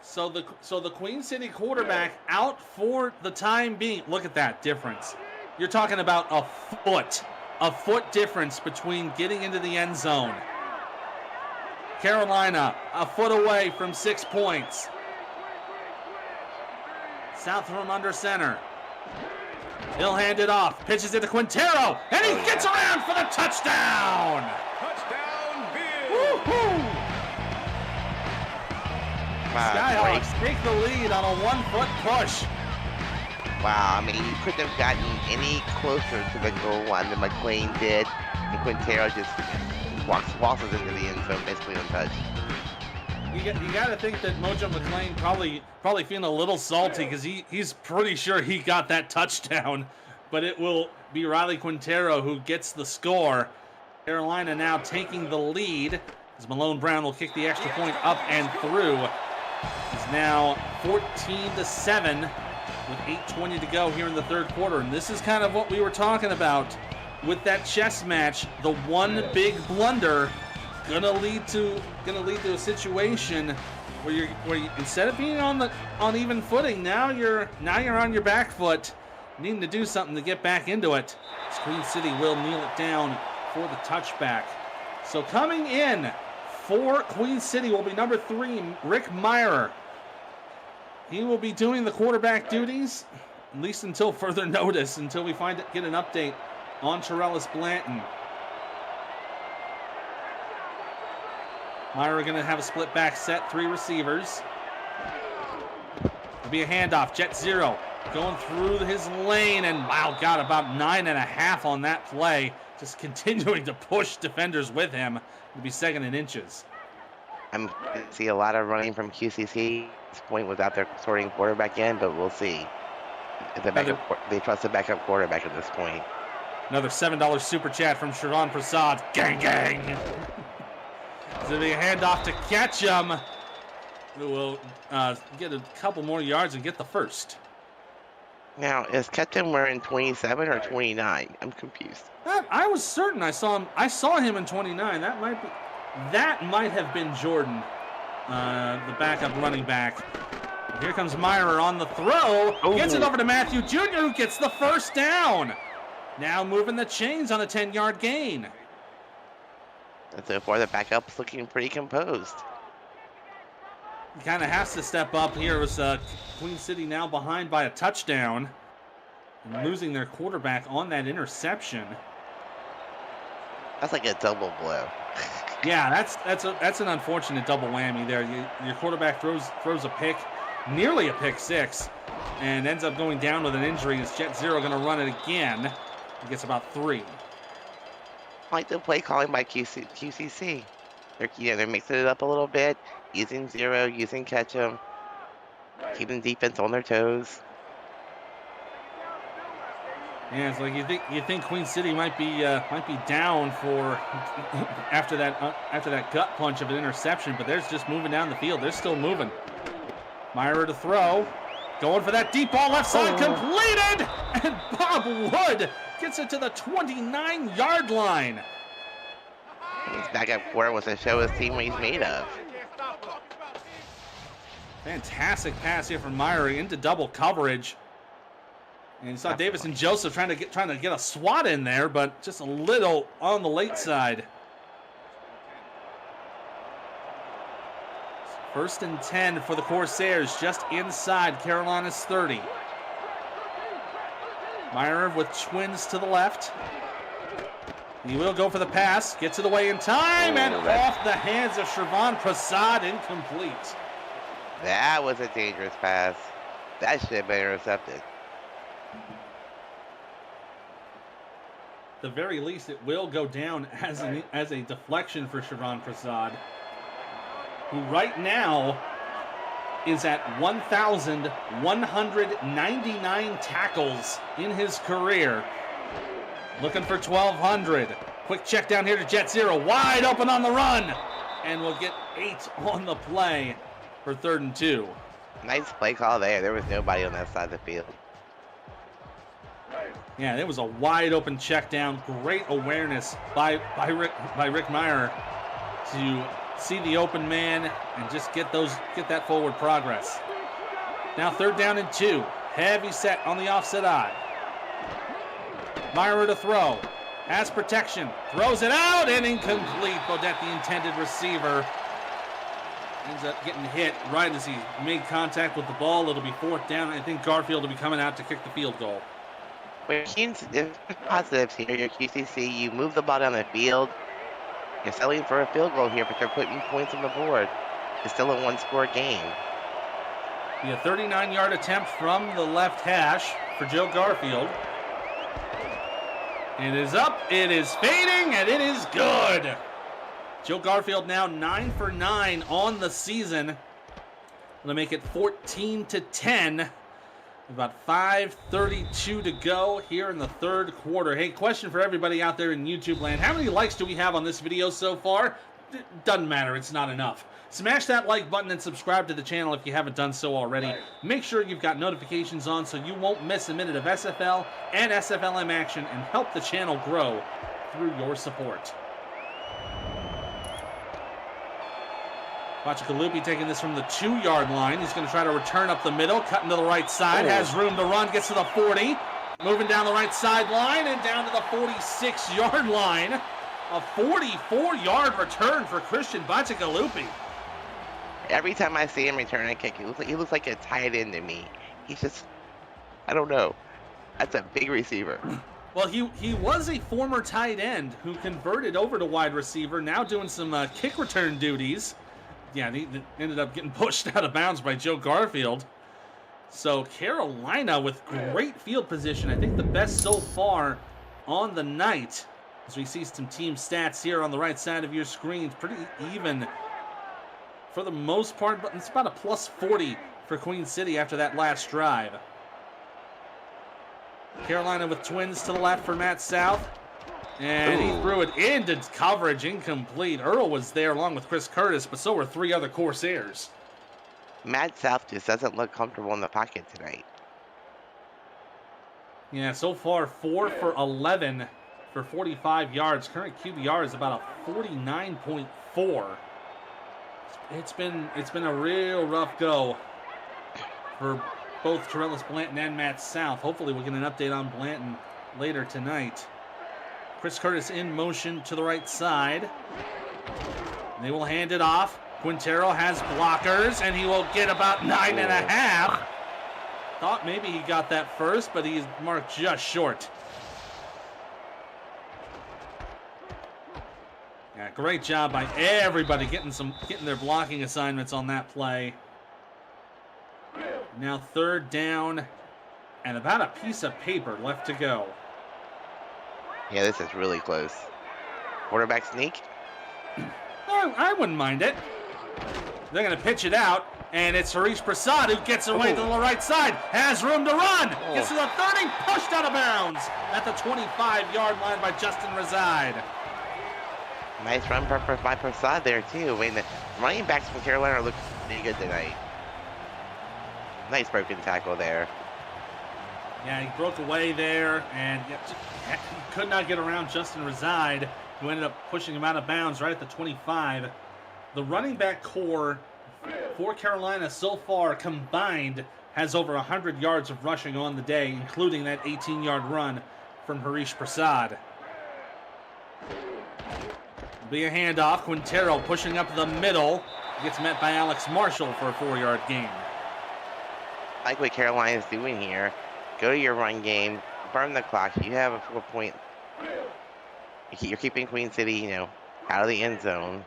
So the Queen City quarterback out for the time being. Look at that difference. You're talking about a foot difference between getting into the end zone. Carolina a foot away from 6 points. South from under center. He'll hand it off. Pitches it to Quintero, and he gets around for the touchdown. Touchdown, Bill! Woo-hoo! Skyhawks take the lead on a 1-foot push. Wow, I mean, you couldn't have gotten any closer to the goal line than McLean did, and Quintero just waltzes into the end zone basically untouched. You got to think that Mojo McLean probably feeling a little salty because he's pretty sure he got that touchdown, but it will be Riley Quintero who gets the score. Carolina now taking the lead as Malone Brown will kick the extra point up and through. It's now 14-7 with 8:20 to go here in the third quarter, and this is kind of what we were talking about with that chess match. The one big blunder gonna lead to a situation where you instead of being on even footing, now you're on your back foot, needing to do something to get back into it. Queen City will kneel it down for the touchback. So coming in for Queen City will be number 3, Rick Meyer. He will be doing the quarterback duties. at least until further notice, until we get an update on Torellis Blanton. Meyer going to have a split back set, 3 receivers. It'll be a handoff. Jet Zero going through his lane, and wow, got about 9.5 on that play. Just continuing to push defenders with him. It'll be second and inches. I'm going to see a lot of running from QCC. This point without their starting quarterback in, but we'll see. If they trust the backup quarterback at this point. Another $7 super chat from Shravan Prasad. Gang, gang. So the handoff to Ketchum, who will get a couple more yards and get the first. Now, is Ketchum wearing 27 or 29? I'm confused. I was certain I saw him. I saw him in 29. That might have been Jordan, the backup running back. Here comes Meyer on the throw. Gets it over to Matthew Jr., who gets the first down. Now moving the chains on a 10-yard gain. And so far, the backup's looking pretty composed. He kind of has to step up here. It was Queen City now behind by a touchdown, and losing their quarterback on that interception. That's like a double blow. Yeah, that's an unfortunate double whammy there. Your quarterback throws a pick, nearly a pick six, and ends up going down with an injury. Is Jet Zero going to run it again? He gets about 3. I like the play calling by QCC. They're mixing it up a little bit, using Zero, using Ketchum, keeping defense on their toes. Yeah, it's like you think Queen City might be down for after that gut punch of an interception, but they're just moving down the field. They're still moving. Meyer to throw, going for that deep ball left side, completed, and Bob Wood gets it to the 29-yard line. His backup quarter was to show his team what he's made of. Fantastic pass here from Meyer into double coverage. And you saw Davis and Joseph trying to get a swat in there, but just a little on the late side. First and 10 for the Corsairs, just inside Carolina's 30. Meyer with twins to the left. He will go for the pass, gets it away in time, and off the hands of Shravan Prasad, incomplete. That was a dangerous pass. That should have been intercepted. At the very least, it will go down as a deflection for Shravan Prasad, who right now is at 1,199 tackles in his career. Looking for 1,200. Quick check down here to Jet Zero. Wide open on the run. And we'll get 8 on the play for 3rd and 2. Nice play call there. There was nobody on that side of the field. Yeah, it was a wide open check down. Great awareness by Rick Meyer to see the open man and just get that forward progress. Now 3rd down and 2. Heavy set on the offset eye. Meyer to throw. Has protection. Throws it out and incomplete. Bodette, the intended receiver, ends up getting hit right as he made contact with the ball. It'll be 4th down. I think Garfield will be coming out to kick the field goal. There's positives here. Your QCC, you move the ball down the field. You're selling for a field goal here, but you're putting points on the board. It's still a 1-score game. Be a 39-yard attempt from the left hash for Joe Garfield. It is up, it is fading, and it is good. Joe Garfield now 9 for 9 on the season. Going to make it 14-10. About 5:32 to go here in the 3rd quarter. Hey, question for everybody out there in YouTube land. How many likes do we have on this video so far? Doesn't matter, it's not enough. Smash that like button and subscribe to the channel if you haven't done so already. Make sure you've got notifications on so you won't miss a minute of SFL and SFLM action, and help the channel grow through your support. Bachikalupi taking this from the 2-yard line. He's going to try to return up the middle, cutting to the right side, has room to run, gets to the 40, moving down the right sideline and down to the 46-yard line. A 44-yard return for Christian Bachikalupi. Every time I see him return a kick, he looks like a tight end to me. He's just I don't know. That's a big receiver. Well, he was a former tight end who converted over to wide receiver, now doing some kick return duties. Yeah, he ended up getting pushed out of bounds by Joe Garfield. So Carolina with great field position. I think the best so far on the night. As we see some team stats here on the right side of your screen. Pretty even for the most part, but it's about a plus 40 for Queen City after that last drive. Carolina with twins to the left for Matt South. And he threw it into coverage, incomplete. Earl was there along with Chris Curtis, but so were 3 other Corsairs. Matt South just doesn't look comfortable in the pocket tonight. Yeah, so far 4 for 11 for 45 yards. Current QBR is about a 49.4. It's been a real rough go for both Torellis Blanton and Matt South. Hopefully we'll get an update on Blanton later tonight. Chris Curtis in motion to the right side. They will hand it off. Quintero has blockers, and he will get about 9.5. Thought maybe he got that first, but he's marked just short. Yeah, great job by everybody getting their blocking assignments on that play. Now 3rd down and about a piece of paper left to go. Yeah, this is really close. Quarterback sneak. I wouldn't mind it. They're going to pitch it out, and it's Harish Prasad who gets away to the right side. Has room to run. Gets to the 30, pushed out of bounds at the 25-yard line by Justin Reside. Nice run by Prasad there, too. I mean, the running backs from Carolina look pretty good tonight. Nice broken tackle there. Yeah, he broke away there, and he could not get around Justin Reside, who ended up pushing him out of bounds right at the 25. The running back core for Carolina so far combined has over 100 yards of rushing on the day, including that 18-yard run from Harish Prasad. Be a handoff. Quintero pushing up the middle. Gets met by Alex Marshall for a 4-yard gain. I like what Carolina is doing here. Go to your run game. Burn the clock. You have a 4-point. You're keeping Queen City, out of the end zone.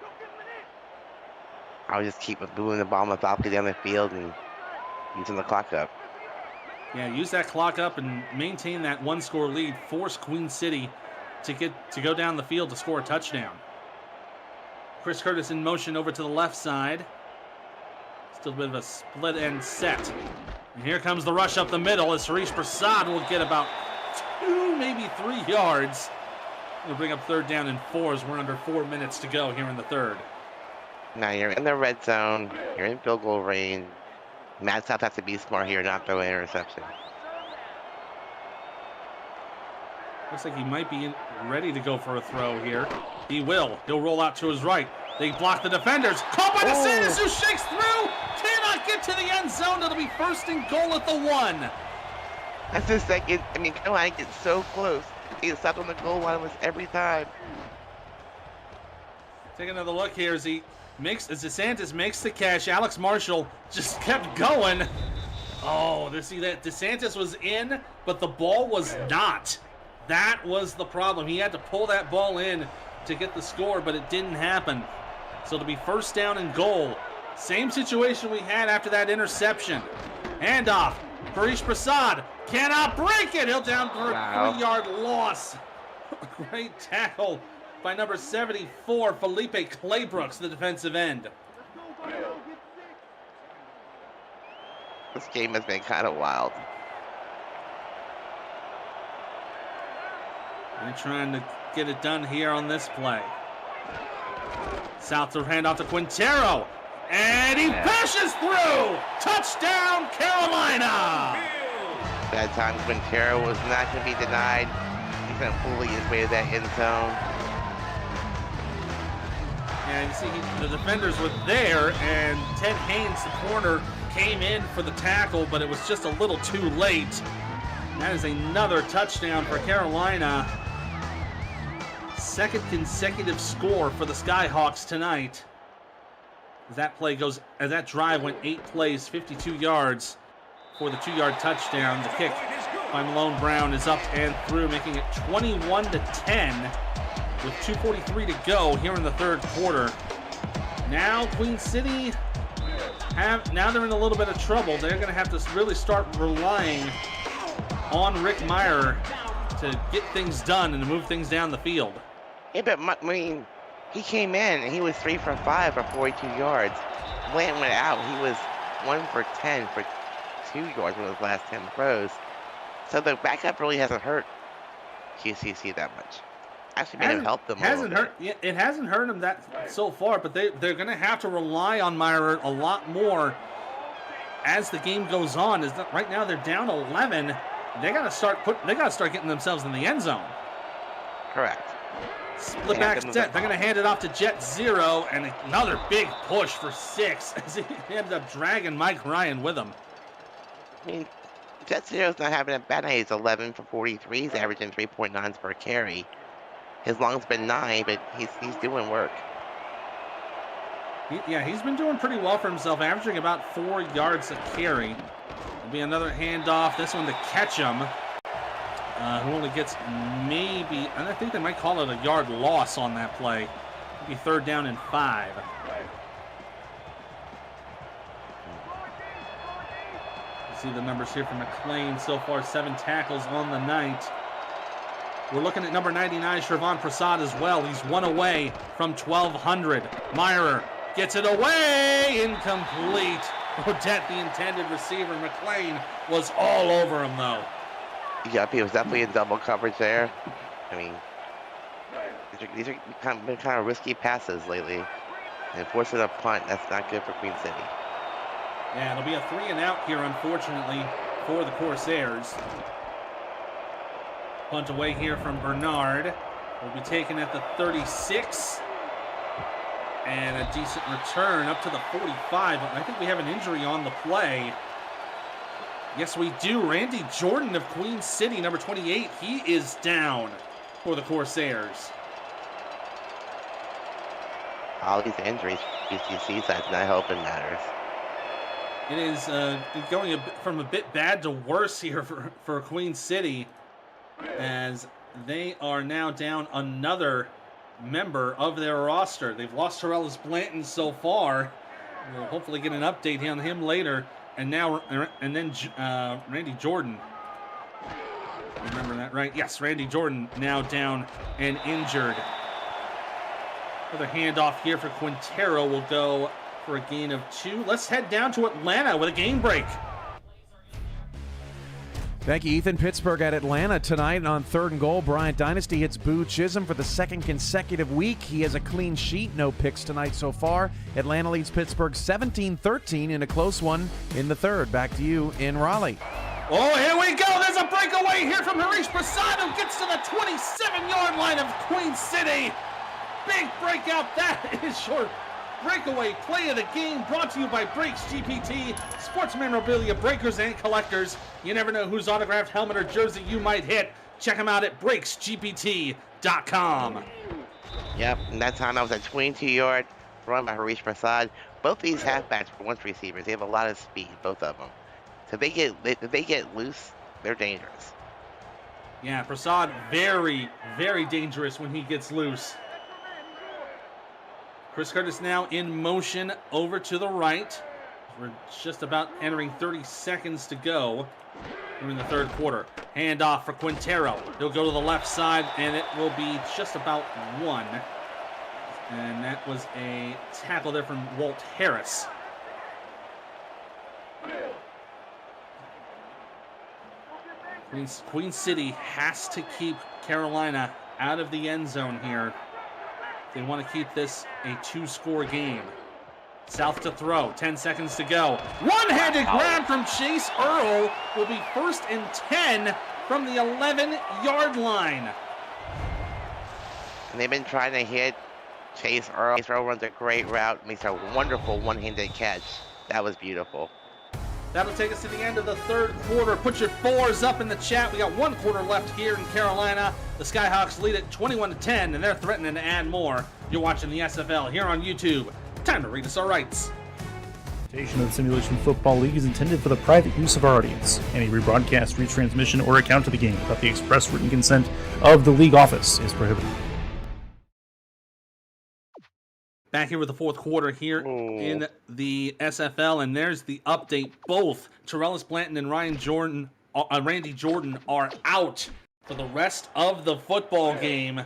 I'll just keep moving the ball methodically down the field and using the clock up. Yeah, use that clock up and maintain that 1-score lead. Force Queen City to go down the field to score a touchdown. Chris Curtis in motion over to the left side. Still a bit of a split end set. And here comes the rush up the middle as Harish Prasad will get about 2, maybe 3 yards. We'll bring up 3rd down and 4 as we're under 4 minutes to go here in the 3rd. Now you're in the red zone. You're in field goal range. Matt South has to be smart here, not throw an interception. Looks like he might be ready to go for a throw here. He will. He'll roll out to his right. They block the defenders. Caught by DeSantis, who shakes through. Cannot get to the end zone. It'll be 1st and goal at the 1. That's the second. I mean, Carolina gets so close. He gets stopped on the goal line almost every time. Take another look here as DeSantis makes the catch. Alex Marshall just kept going. Oh, see that DeSantis was in, but the ball was not. That was the problem. He had to pull that ball in to get the score, but it didn't happen. So it'll be 1st down and goal. Same situation we had after that interception. Handoff. Harish Prasad cannot break it. He'll down for a 3-yard loss. Great tackle by number 74, Felipe Claybrooks, the defensive end. This game has been kind of wild. They're trying to get it done here on this play. South to hand off to Quintero. And he pushes through. Touchdown, Carolina. That time Quintero was not going to be denied. He's going to bully his way to that end zone. Yeah, you see, the defenders were there, and Ted Haynes, the corner, came in for the tackle, but it was just a little too late. That is another touchdown for Carolina. 2nd consecutive score for the Skyhawks tonight. As that drive went 8 plays, 52 yards for the 2-yard touchdown. The kick by Malone Brown is up and through, making it 21-10 with 2:43 to go here in the third quarter. Now Queen City now they're in a little bit of trouble. They're going to have to really start relying on Rick Meyer to get things done and to move things down the field. Yeah, but I mean, he came in and he was 3 for 5 for 42 yards. When it went out, he was 1 for 10 for 2 yards with his last 10 throws. So the backup really hasn't hurt QCC that much. Actually, may have helped them. It hasn't hurt them that so far, but they're going to have to rely on Meyer a lot more as the game goes on. Right now they're down 11. They got to start getting themselves in the end zone. Correct. Split back set. They're going to hand it off to Jet 0, and another big push for 6 as he ended up dragging Mike Ryan with him. I mean, Jet 0's not having a bad night. He's 11 for 43. He's averaging 3.9s per carry. His long's been 9, but he's doing work. He's been doing pretty well for himself, averaging about 4 yards a carry. It'll be another handoff. This one to Ketchum, who only gets maybe, and I think they might call it a yard loss on that play. It'll be 3rd down and 5. You see the numbers here from McLean so far: 7 tackles on the night. We're looking at number 99, Shervon Prasad, as well. He's 1 away from 1,200. Meyer gets it away, incomplete. Odette, the intended receiver. McLean was all over him, though. Yep, he was definitely in double coverage there. I mean, these are kind of risky passes lately. And forcing a punt, that's not good for Queen City. Yeah, it'll be a 3 and out here, unfortunately, for the Corsairs. Punt away here from Bernard. Will be taken at the 36. And a decent return up to the 45. I think we have an injury on the play. Yes, we do. Randy Jordan of Queen City, number 28. He is down for the Corsairs. All these injuries, UCC side's not helping matters. It is going from a bit bad to worse here for Queen City, as they are now down another member of their roster. They've lost Torellis Blanton so far. We'll hopefully get an update on him later. And then Randy Jordan. Remember that, right? Yes, Randy Jordan now down and injured. Another handoff here for Quintero will go for a gain of 2. Let's head down to Atlanta with a game break. Thank you, Ethan. Pittsburgh at Atlanta tonight on 3rd and goal. Bryant Dynasty hits Boo Chisholm for the 2nd consecutive week. He has a clean sheet, no picks tonight so far. Atlanta leads Pittsburgh 17-13 in a close one in the 3rd. Back to you in Raleigh. Oh, here we go. There's a breakaway here from Harish Prasad, who gets to the 27-yard line of Queen City. Big breakout. That is your breakaway play of the game, brought to you by Breaks GPT, sports memorabilia breakers and collectors. You never know whose autographed helmet or jersey you might hit. Check them out at breaksgpt.com. Yep, and that time I was at 22-yard run by Harish Prasad. Both these halfbacks for once receivers, they have a lot of speed, both of them. So if they get loose, they're dangerous. Yeah, Prasad very, very dangerous when he gets loose. Chris Curtis now in motion over to the right. We're just about entering 30 seconds to go during the 3rd quarter. Handoff for Quintero. He'll go to the left side, and it will be just about 1. And that was a tackle there from Walt Harris. Queen City has to keep Carolina out of the end zone here. They want to keep this a 2-score game. South to throw, 10 seconds to go. One-handed grab from Chase Earl will be 1st and 10 from the 11-yard line. And they've been trying to hit Chase Earl. Chase Earl runs a great route, makes a wonderful one-handed catch. That was beautiful. That'll take us to the end of the 3rd quarter. Put your 4s up in the chat. We got 1 quarter left here in Carolina. The Skyhawks lead it 21-10, and they're threatening to add more. You're watching the SFL here on YouTube. Time to read us our rights. Presentation of the Simulation Football League is intended for the private use of our audience. Any rebroadcast, retransmission, or account of the game without the express written consent of the league office is prohibited. Back here with the fourth quarter here in the SFL, and there's the update. Both Terrellis Blanton and Randy Jordan are out for the rest of the football game.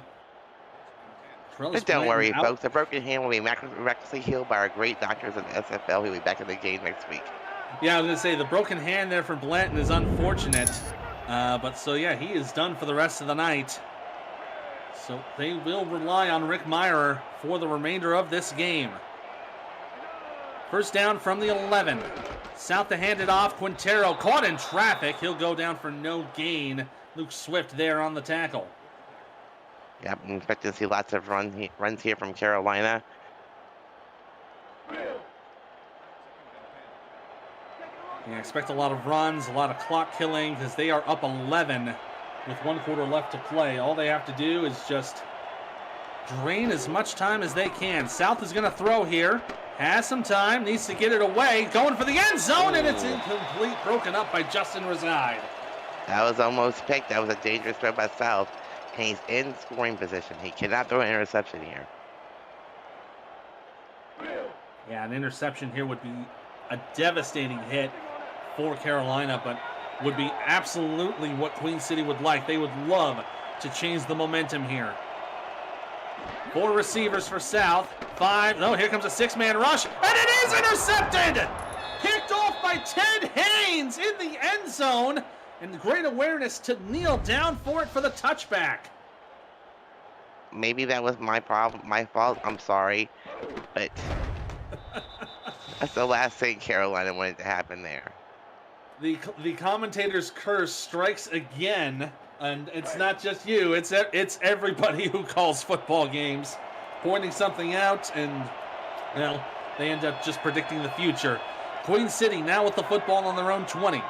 But don't worry, folks. The broken hand will be miraculously healed by our great doctors in the SFL who will be back in the game next week. Yeah, I was going to say, the broken hand there for Blanton is unfortunate. But so, yeah, he is done for the rest of the night. So they will rely on Rick Meyer for the remainder of this game. First down from the 11. South to hand it off. Quintero caught in traffic. He'll go down for no gain. Luke Swift there on the tackle. Yep, I'm expecting to see lots of runs here from Carolina. Yeah, expect a lot of runs, a lot of clock killing, because they are up 11 with 1 quarter left to play. All they have to do is just drain as much time as they can. South is going to throw here. Has some time, needs to get it away. Going for the end zone, and it's incomplete. Broken up by Justin Reside. That was almost picked. That was a dangerous throw by South. And he's in scoring position. He cannot throw an interception here. Yeah, an interception here would be a devastating hit for Carolina, but would be absolutely what Queen City would like. They would love to change the momentum here. 4 receivers for South. 5. No, here comes a 6-man rush, and it is intercepted! Picked off by Ted Haynes in the end zone, and great awareness to kneel down for it for the touchback. Maybe that was my fault. I'm sorry, but that's the last thing Carolina wanted to happen there. The commentator's curse strikes again, and it's not just you, it's everybody who calls football games, pointing something out, and, well, they end up just predicting the future. Queen City now with the football on their own 20.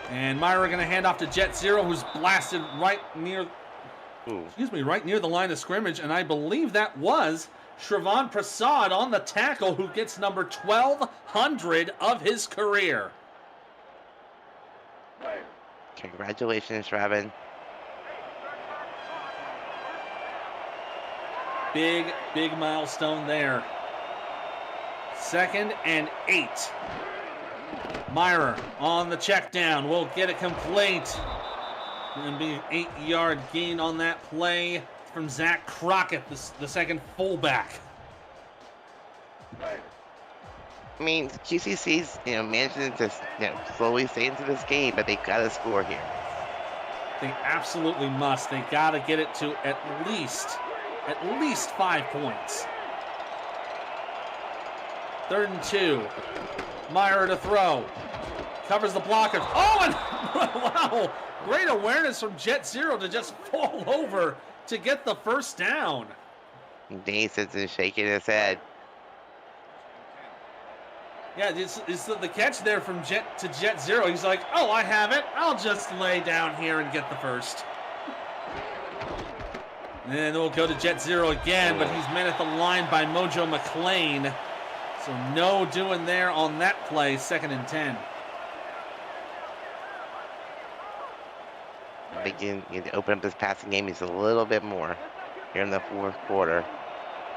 And Myra going to hand off to Jet Zero, who's blasted right near the line of scrimmage, and I believe that was Shravan Prasad on the tackle, who gets number 1,200 of his career. Congratulations, Shravan. Big milestone there. 2nd and 8. Myra on the check down. Will get it complete. Going to be an 8-yard gain on that play from Zach Crockett, the second fullback. I mean, QCC's managing to slowly stay into this game, but they got to score here. They absolutely must. They got to get it to at least 5 points. 3rd and 2. Meyer to throw. Covers the blocker. Oh, and wow! Great awareness from Jet Zero to just fall over to get the first down. Nason's is shaking his head. Yeah, it's the catch there from Jet Zero. He's like, oh, I have it. I'll just lay down here and get the first. And then we'll go to Jet Zero again, but he's met at the line by Mojo McLean. So no doing there on that play, 2nd and 10. Begin to open up this passing game just a little bit more here in the 4th quarter.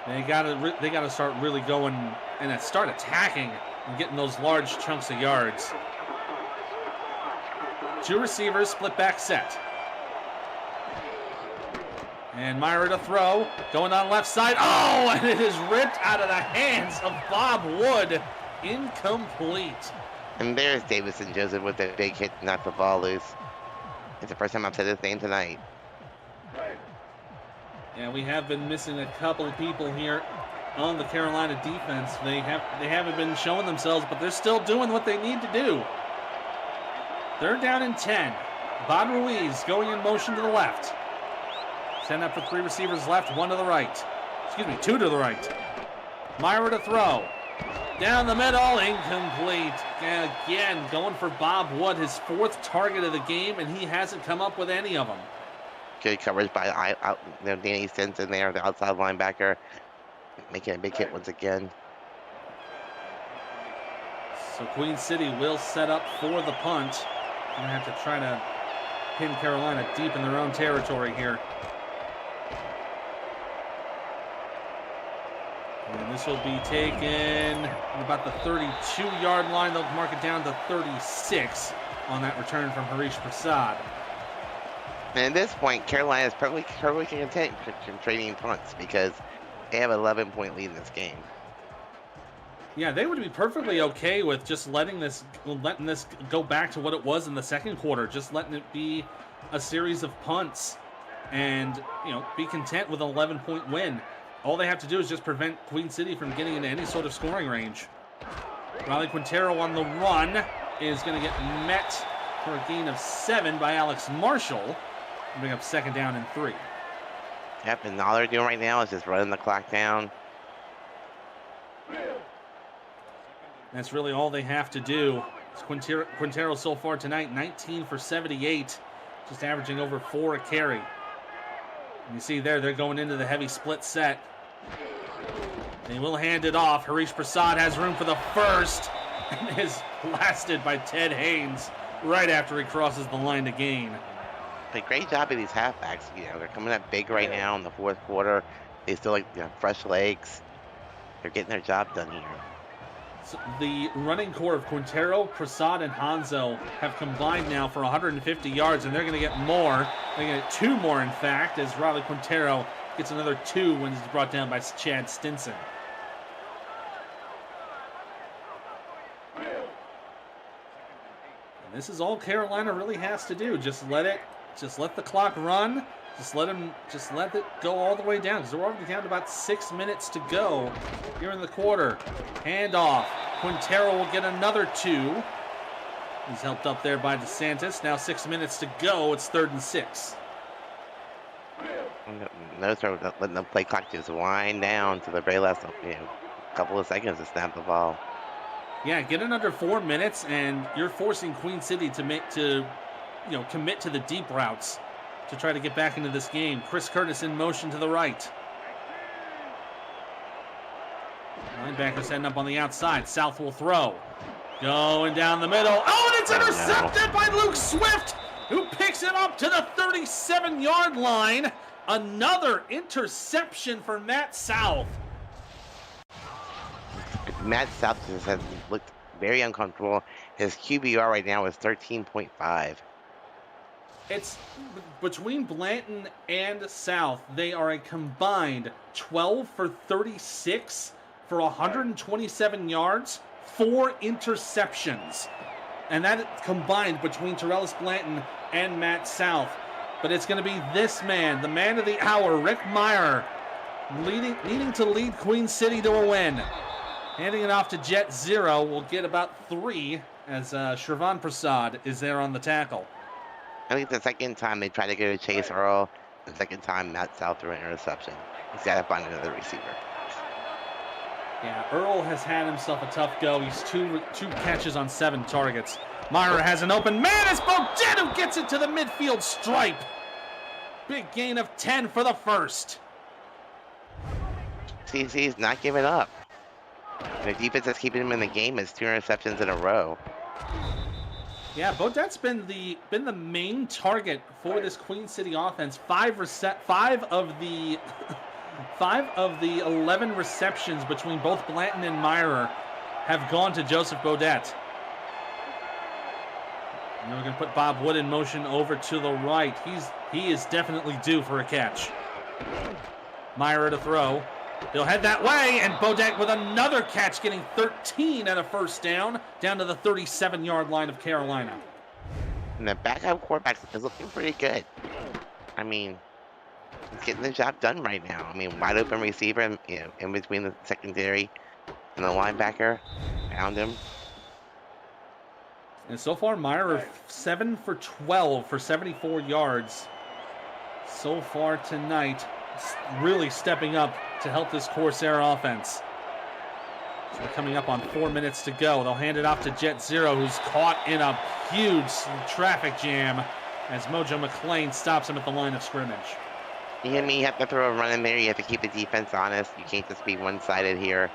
They gotta start really going and start attacking and getting those large chunks of yards. 2 receivers, split back set. And Myra to throw, going on left side. Oh, and it is ripped out of the hands of Bob Wood. Incomplete. And there's Davison Joseph with a big hit to knock the ball loose. It's the first time I've said his name tonight. Yeah, we have been missing a couple of people here on the Carolina defense. They haven't been showing themselves, but they're still doing what they need to do. 3rd down and 10. Bod Ruiz going in motion to the left. Send up for 3 receivers left, 1 to the right. 2 to the right. Myra to throw. Down the middle, incomplete. And again, going for Bob Wood, his 4th target of the game, and he hasn't come up with any of them. Good coverage by Danny Stinson there, the outside linebacker, making a big hit once again. So Queen City will set up for the punt. Gonna have to try to pin Carolina deep in their own territory here. And this will be taken about the 32-yard line. They'll mark it down to 36 on that return from Harish Prasad. And at this point, Carolina is perfectly content from trading punts because they have an 11-point lead in this game. Yeah, they would be perfectly okay with just letting this go back to what it was in the second quarter, just letting it be a series of punts and, you know, be content with an 11-point win. All they have to do is just prevent Queen City from getting into any sort of scoring range. Riley Quintero on the run is going to get met for a gain of 7 by Alex Marshall and bring up second down and 3. Yep, and all they're doing right now is just running the clock down. That's really all they have to do. Quintero so far tonight, 19 for 78, just averaging over 4 a carry. And you see there, they're going into the heavy split set. They will hand it off. Harish Prasad has room for the first and is blasted by Ted Haynes right after he crosses the line to gain. A great job of these halfbacks. You know, they're coming up big right now in the fourth quarter. They still like, you know, fresh legs. They're getting their job done here. So the running core of Quintero, Prasad, and Hanzo have combined now for 150 yards, and they're going to get more. They're going to get 2 more, in fact, as Riley Quintero gets another 2 when he's brought down by Chad Stinson. And this is all Carolina really has to do. Just let the clock run. Just let it go all the way down, because we're already down to about 6 minutes to go here in the quarter. Handoff. Quintero will get another 2. He's helped up there by DeSantis. Now 6 minutes to go. It's 3rd and 6. Notice they're letting the play clock just wind down to the very last, you know, couple of seconds to snap the ball. Yeah, get it under 4 minutes, and you're forcing Queen City to commit to the deep routes to try to get back into this game. Chris Curtis in motion to the right. Linebackers heading up on the outside. South will throw. Going down the middle. Oh, and it's intercepted by Luke Swift, who picks it up to the 37-yard line. Another interception for Matt South. Matt South just has looked very uncomfortable. His QBR right now is 13.5. It's between Blanton and South. They are a combined 12 for 36 for 127 yards, 4 interceptions. And that combined between Terrellis Blanton and Matt South. But it's going to be this man, the man of the hour, Rick Meyer, needing to lead Queen City to a win. Handing it off to Jet Zero will get about 3 as Shravan Prasad is there on the tackle. I think the second time they tried to go to Chase Earl, the second time Matt South threw an interception. He's got to find another receiver. Yeah, Earl has had himself a tough go. He's two catches on 7 targets. Myra has an open man. It's Bodette who gets it to the midfield stripe. Big gain of 10 for the first. CC's not giving up. The defense that's keeping him in the game is 2 interceptions in a row. Yeah, Bodette's been the main target for this Queen City offense. 5 of the 11 receptions between both Blanton and Meyer have gone to Joseph Bodette. And we're going to put Bob Wood in motion over to the right. He is definitely due for a catch. Meyer to throw. He'll head that way, and Bodette with another catch, getting 13 and a first down to the 37-yard line of Carolina. And the backup quarterback is looking pretty good. I mean, he's getting the job done right now. I mean, wide open receiver, in between the secondary and the linebacker, found him. And so far, Meyer 7 for 12 for 74 yards. So far tonight, really stepping up to help this Corsair offense. So we're coming up on 4 minutes to go. They'll hand it off to Jet Zero, who's caught in a huge traffic jam as Mojo McClain stops him at the line of scrimmage. You have to throw a run in there. You have to keep the defense honest. You can't just be one-sided here.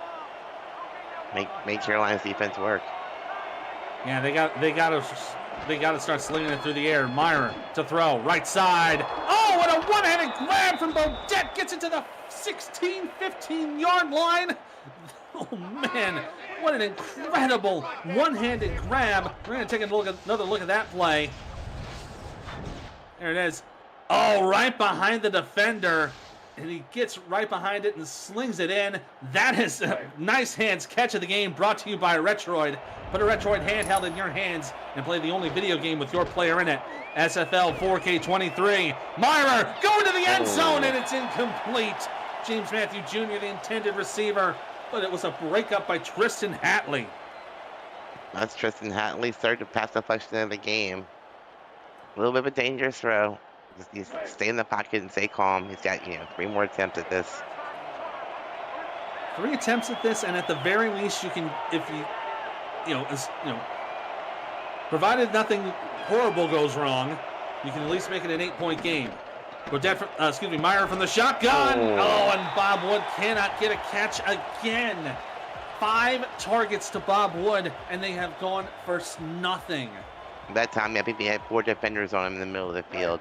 Make Carolina's defense work. Yeah, they got to start slinging it through the air. Meyer to throw, right side. Oh, what a one-handed grab from Bodette. Gets it to the 16, 15-yard line. Oh, man, what an incredible one-handed grab. We're going to take another look at that play. There it is. Oh, right behind the defender. And he gets right behind it and slings it in. That is a nice hands catch of the game, brought to you by Retroid. Put a Retroid handheld in your hands and play the only video game with your player in it. SFL 4K23. Meyer going to the end zone, and it's incomplete. James Matthew Jr., the intended receiver, but it was a breakup by Tristan Hatley. That's Tristan Hatley, third to pass deflection of the game. A little bit of a dangerous throw. Just stay in the pocket and stay calm. He's got, 3 more attempts at this. 3 attempts at this, and at the very least, you can, if provided nothing horrible goes wrong, you can at least make it an 8-point game. Meyer from the shotgun. Oh, and Bob Wood cannot get a catch again. 5 targets to Bob Wood, and they have gone for nothing. That time, I think they had 4 defenders on him in the middle of the field.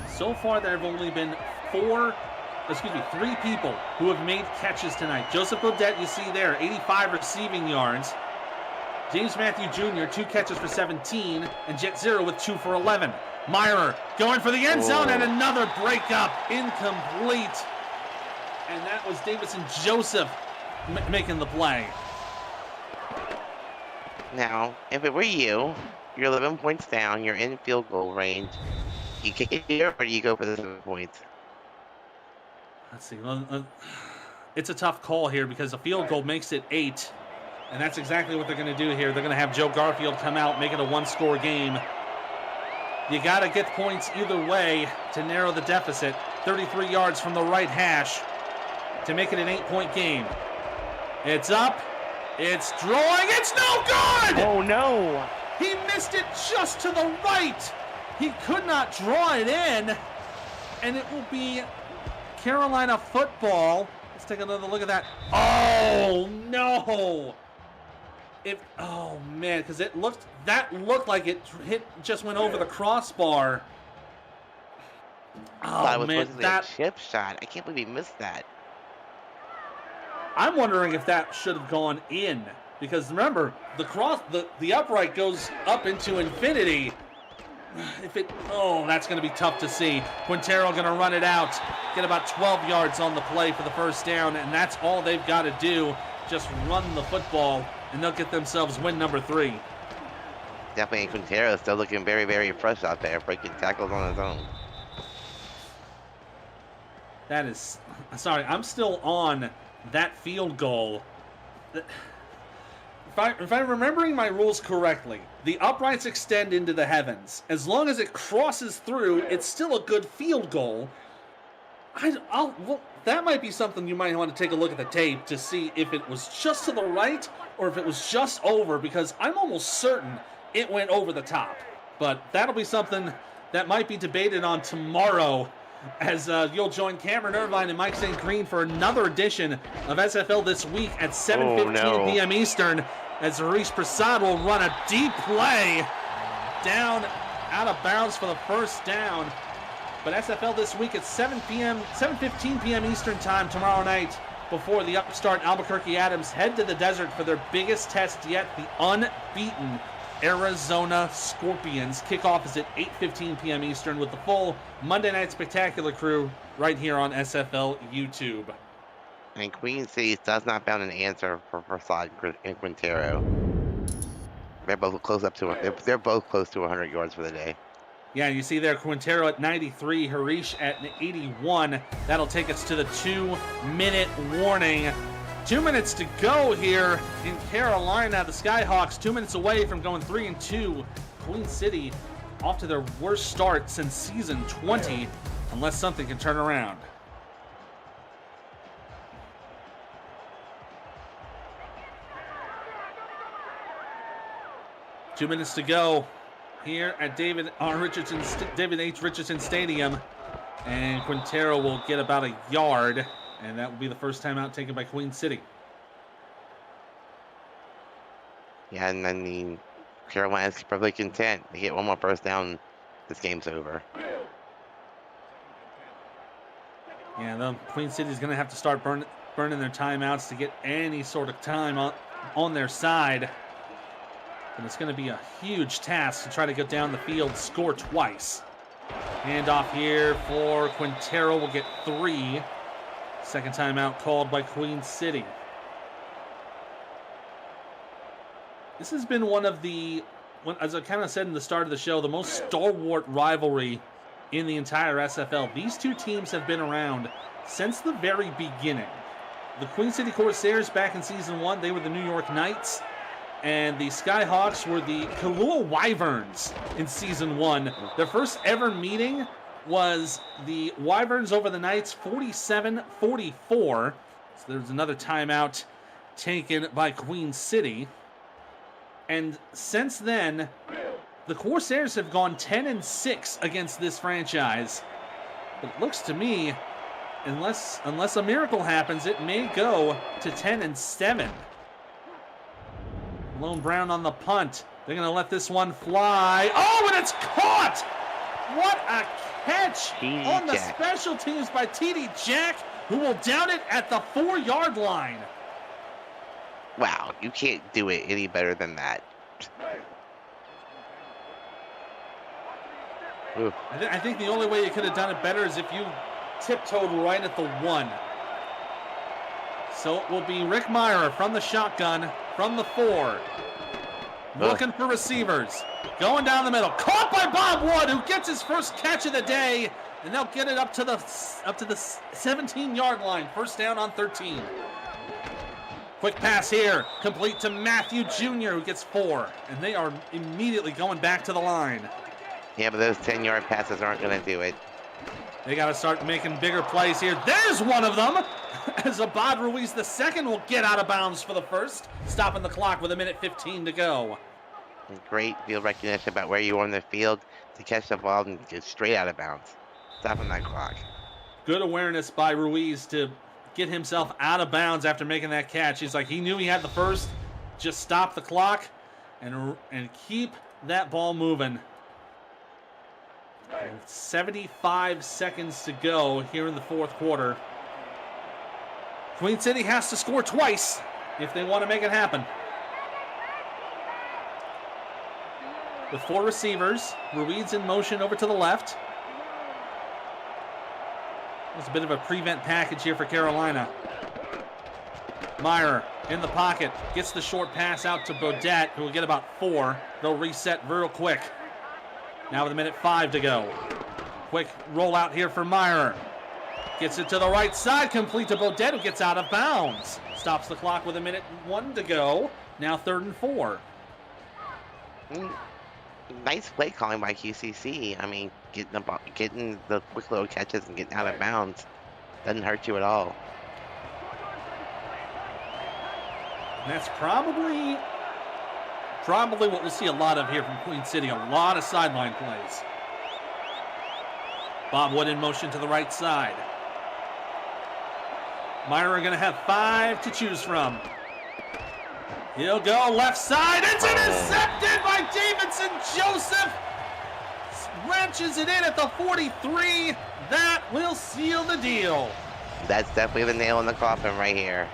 So far, there have only been 3 people who have made catches tonight. Joseph Bodette, you see there, 85 receiving yards. James Matthew Jr., 2 catches for 17, and Jet Zero with 2 for 11. Meyer going for the end zone, and another breakup, incomplete. And that was Davison Joseph making the play. Now, if it were you, you're 11 points down, you're in field goal range. You kick it here, or do you go for the 7 points? Let's see. It's a tough call here because a field goal makes it 8. And that's exactly what they're going to do here. They're going to have Joe Garfield come out, make it a 1-score game. You got to get points either way to narrow the deficit. 33 yards from the right hash to make it an 8-point game. It's up. It's drawing. It's no good! Oh, no. He missed it just to the right. He could not draw it in. And it will be Carolina football. Let's take another look at that. Oh, no. Oh, man, because that looked like it just went over the crossbar. Oh, man, that chip shot. I can't believe he missed that. I'm wondering if that should have gone in, because remember, the upright goes up into infinity. That's going to be tough to see. Quintero going to run it out, get about 12 yards on the play for the first down, and that's all they've got to do. Just run the football, and they'll get themselves win number 3. Definitely Quintero still looking very, very fresh out there, breaking tackles on his own. I'm still on that field goal. If I'm remembering my rules correctly, the uprights extend into the heavens. As long as it crosses through, it's still a good field goal. That might be something you might want to take a look at the tape to see if it was just to the right or if it was just over, because I'm almost certain it went over the top. But that'll be something that might be debated on tomorrow as you'll join Cameron Irvine and Mike St. Green for another edition of SFL This Week at 7:15 p.m. Eastern, as Harish Prasad will run a deep play down out of bounds for the first down. But SFL This Week at 7:15 p.m. Eastern time tomorrow night, before the upstart Albuquerque Adams head to the desert for their biggest test yet, the unbeaten Arizona Scorpions. Kickoff is at 8:15 p.m. Eastern with the full Monday Night Spectacular crew right here on SFL YouTube. And Queen City does not found an answer for Prasad and Quintero. They're both close to 100 yards for the day. Yeah, you see there Quintero at 93, Harish at 81. That'll take us to the 2-minute warning. 2 minutes to go here in Carolina. The Skyhawks 2 minutes away from going 3-2. Queen City off to their worst start since season 20, unless something can turn around. Two minutes to go here at David H. Richardson Stadium. And Quintero will get about a yard. And that will be the first time out taken by Queen City. Yeah, and I mean, Carolina's perfectly content. They get one more first down, this game's over. Yeah, the Queen City's going to have to start burning their timeouts to get any sort of time on their side. And it's going to be a huge task to try to get down the field, score twice. Handoff here for Quintero will get 3. Second timeout called by Queen City. This has been one of the, as I kind of said in the start of the show, the most stalwart rivalry in the entire SFL. These two teams have been around since the very beginning. The Queen City Corsairs back in Season 1, they were the New York Knights. And the Skyhawks were the Kahlua Wyverns in Season 1. Their first ever meeting was the Wyverns over the Knights, 47-44. So there's another timeout taken by Queen City. And since then, the Corsairs have gone 10-6 against this franchise. But it looks to me, unless a miracle happens, it may go to 10-7. Lone Brown on the punt. They're going to let this one fly. Oh, and it's caught! What a catch on the special teams by TD Jack, who will down it at the 4-yard line. Wow, you can't do it any better than that. I think the only way you could have done it better is if you tiptoed right at the 1. So it will be Rick Meyer from the shotgun, from the 4. Looking for receivers. Going down the middle. Caught by Bob Wood, who gets his first catch of the day. And they'll get it up to the 17-yard line. First down on 13. Quick pass here. Complete to Matthew Jr., who gets 4. And they are immediately going back to the line. Yeah, but those 10-yard passes aren't going to do it. They got to start making bigger plays here. There's one of them! As Abad Ruiz II will get out of bounds for the first, stopping the clock with 1:15 to go. Great field recognition about where you are on the field to catch the ball and get straight out of bounds, stopping that clock. Good awareness by Ruiz to get himself out of bounds after making that catch. He's like, he knew he had the first, just stop the clock and keep that ball moving. 75 seconds to go here in the fourth quarter. Queen City has to score twice if they want to make it happen. With 4 receivers, Ruiz in motion over to the left. There's a bit of a prevent package here for Carolina. Meyer in the pocket, gets the short pass out to Bodette, who will get about 4. They'll reset real quick. Now with 1:05 to go. Quick rollout here for Meyer. Gets it to the right side, complete to Bodette, who gets out of bounds. Stops the clock with 1:01 to go. Now 3rd and 4. Nice play calling by QCC. I mean, getting the quick little catches and getting out of bounds doesn't hurt you at all. And that's probably what we'll see a lot of here from Queen City. A lot of sideline plays. Bob Wood in motion to the right side. Meyer going to have 5 to choose from. He'll go left side. It's intercepted by Davidson Joseph. Wrenches it in at the 43. That will seal the deal. That's definitely the nail in the coffin right here.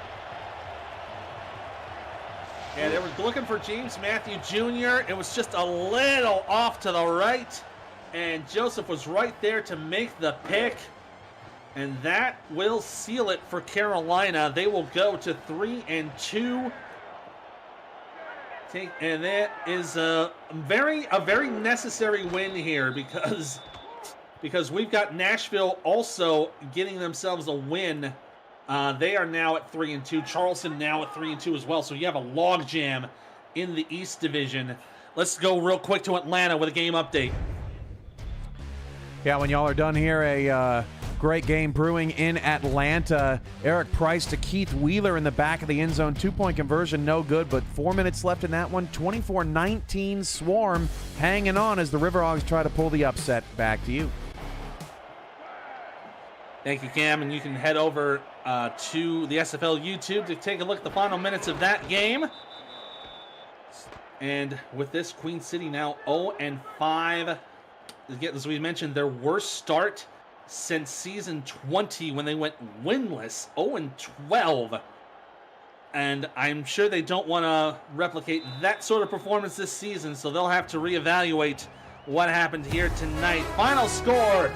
Yeah, they were looking for James Matthew Jr. It was just a little off to the right. And Joseph was right there to make the pick. And that will seal it for Carolina. They will go to 3-2. And that is a very necessary win here because we've got Nashville also getting themselves a win. They are now at 3-2. Charleston now at 3-2 as well. So you have a logjam in the East Division. Let's go real quick to Atlanta with a game update. Yeah, when y'all are done here, a great game brewing in Atlanta. Eric Price to Keith Wheeler in the back of the end zone. 2-point conversion, no good, but 4 minutes left in that one. 24-19 Swarm hanging on as the Riverhogs try to pull the upset. Back to you. Thank you, Cam, and you can head over to the SFL YouTube to take a look at the final minutes of that game. And with this, Queen City now 0-5. Again, as we mentioned, their worst start since season 20 when they went winless, 0-12. And I'm sure they don't want to replicate that sort of performance this season, so they'll have to reevaluate what happened here tonight. Final score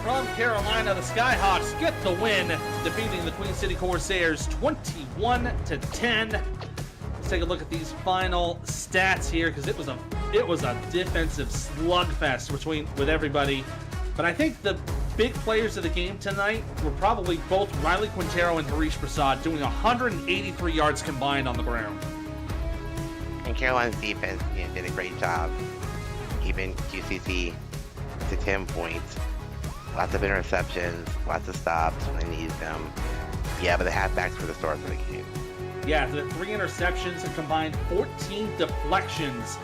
from Carolina, the Skyhawks get the win, defeating the Queen City Corsairs 21-10. Let's take a look at these final stats here, because it was a defensive slugfest with everybody. But I think the big players of the game tonight were probably both Riley Quintero and Harish Prasad, doing 183 yards combined on the ground. And Carolina's defense did a great job keeping QCC to 10 points. Lots of interceptions, lots of stops when they needed them. Yeah, but the halfbacks were the stars of the game. Yeah, the 3 interceptions and combined 14 deflections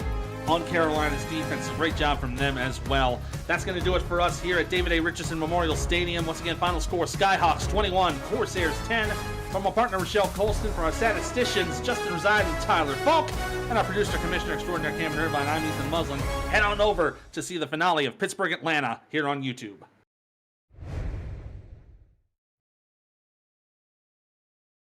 on Carolina's defense. Great job from them as well. That's going to do it for us here at David A. Richardson Memorial Stadium. Once again, final score, Skyhawks 21, Corsairs 10. From our partner, Rochelle Colston, for our statisticians, Justin Reside and Tyler Falk, and our producer, Commissioner Extraordinaire Cameron Irvine, I'm Ethan Muslin. Head on over to see the finale of Pittsburgh-Atlanta here on YouTube.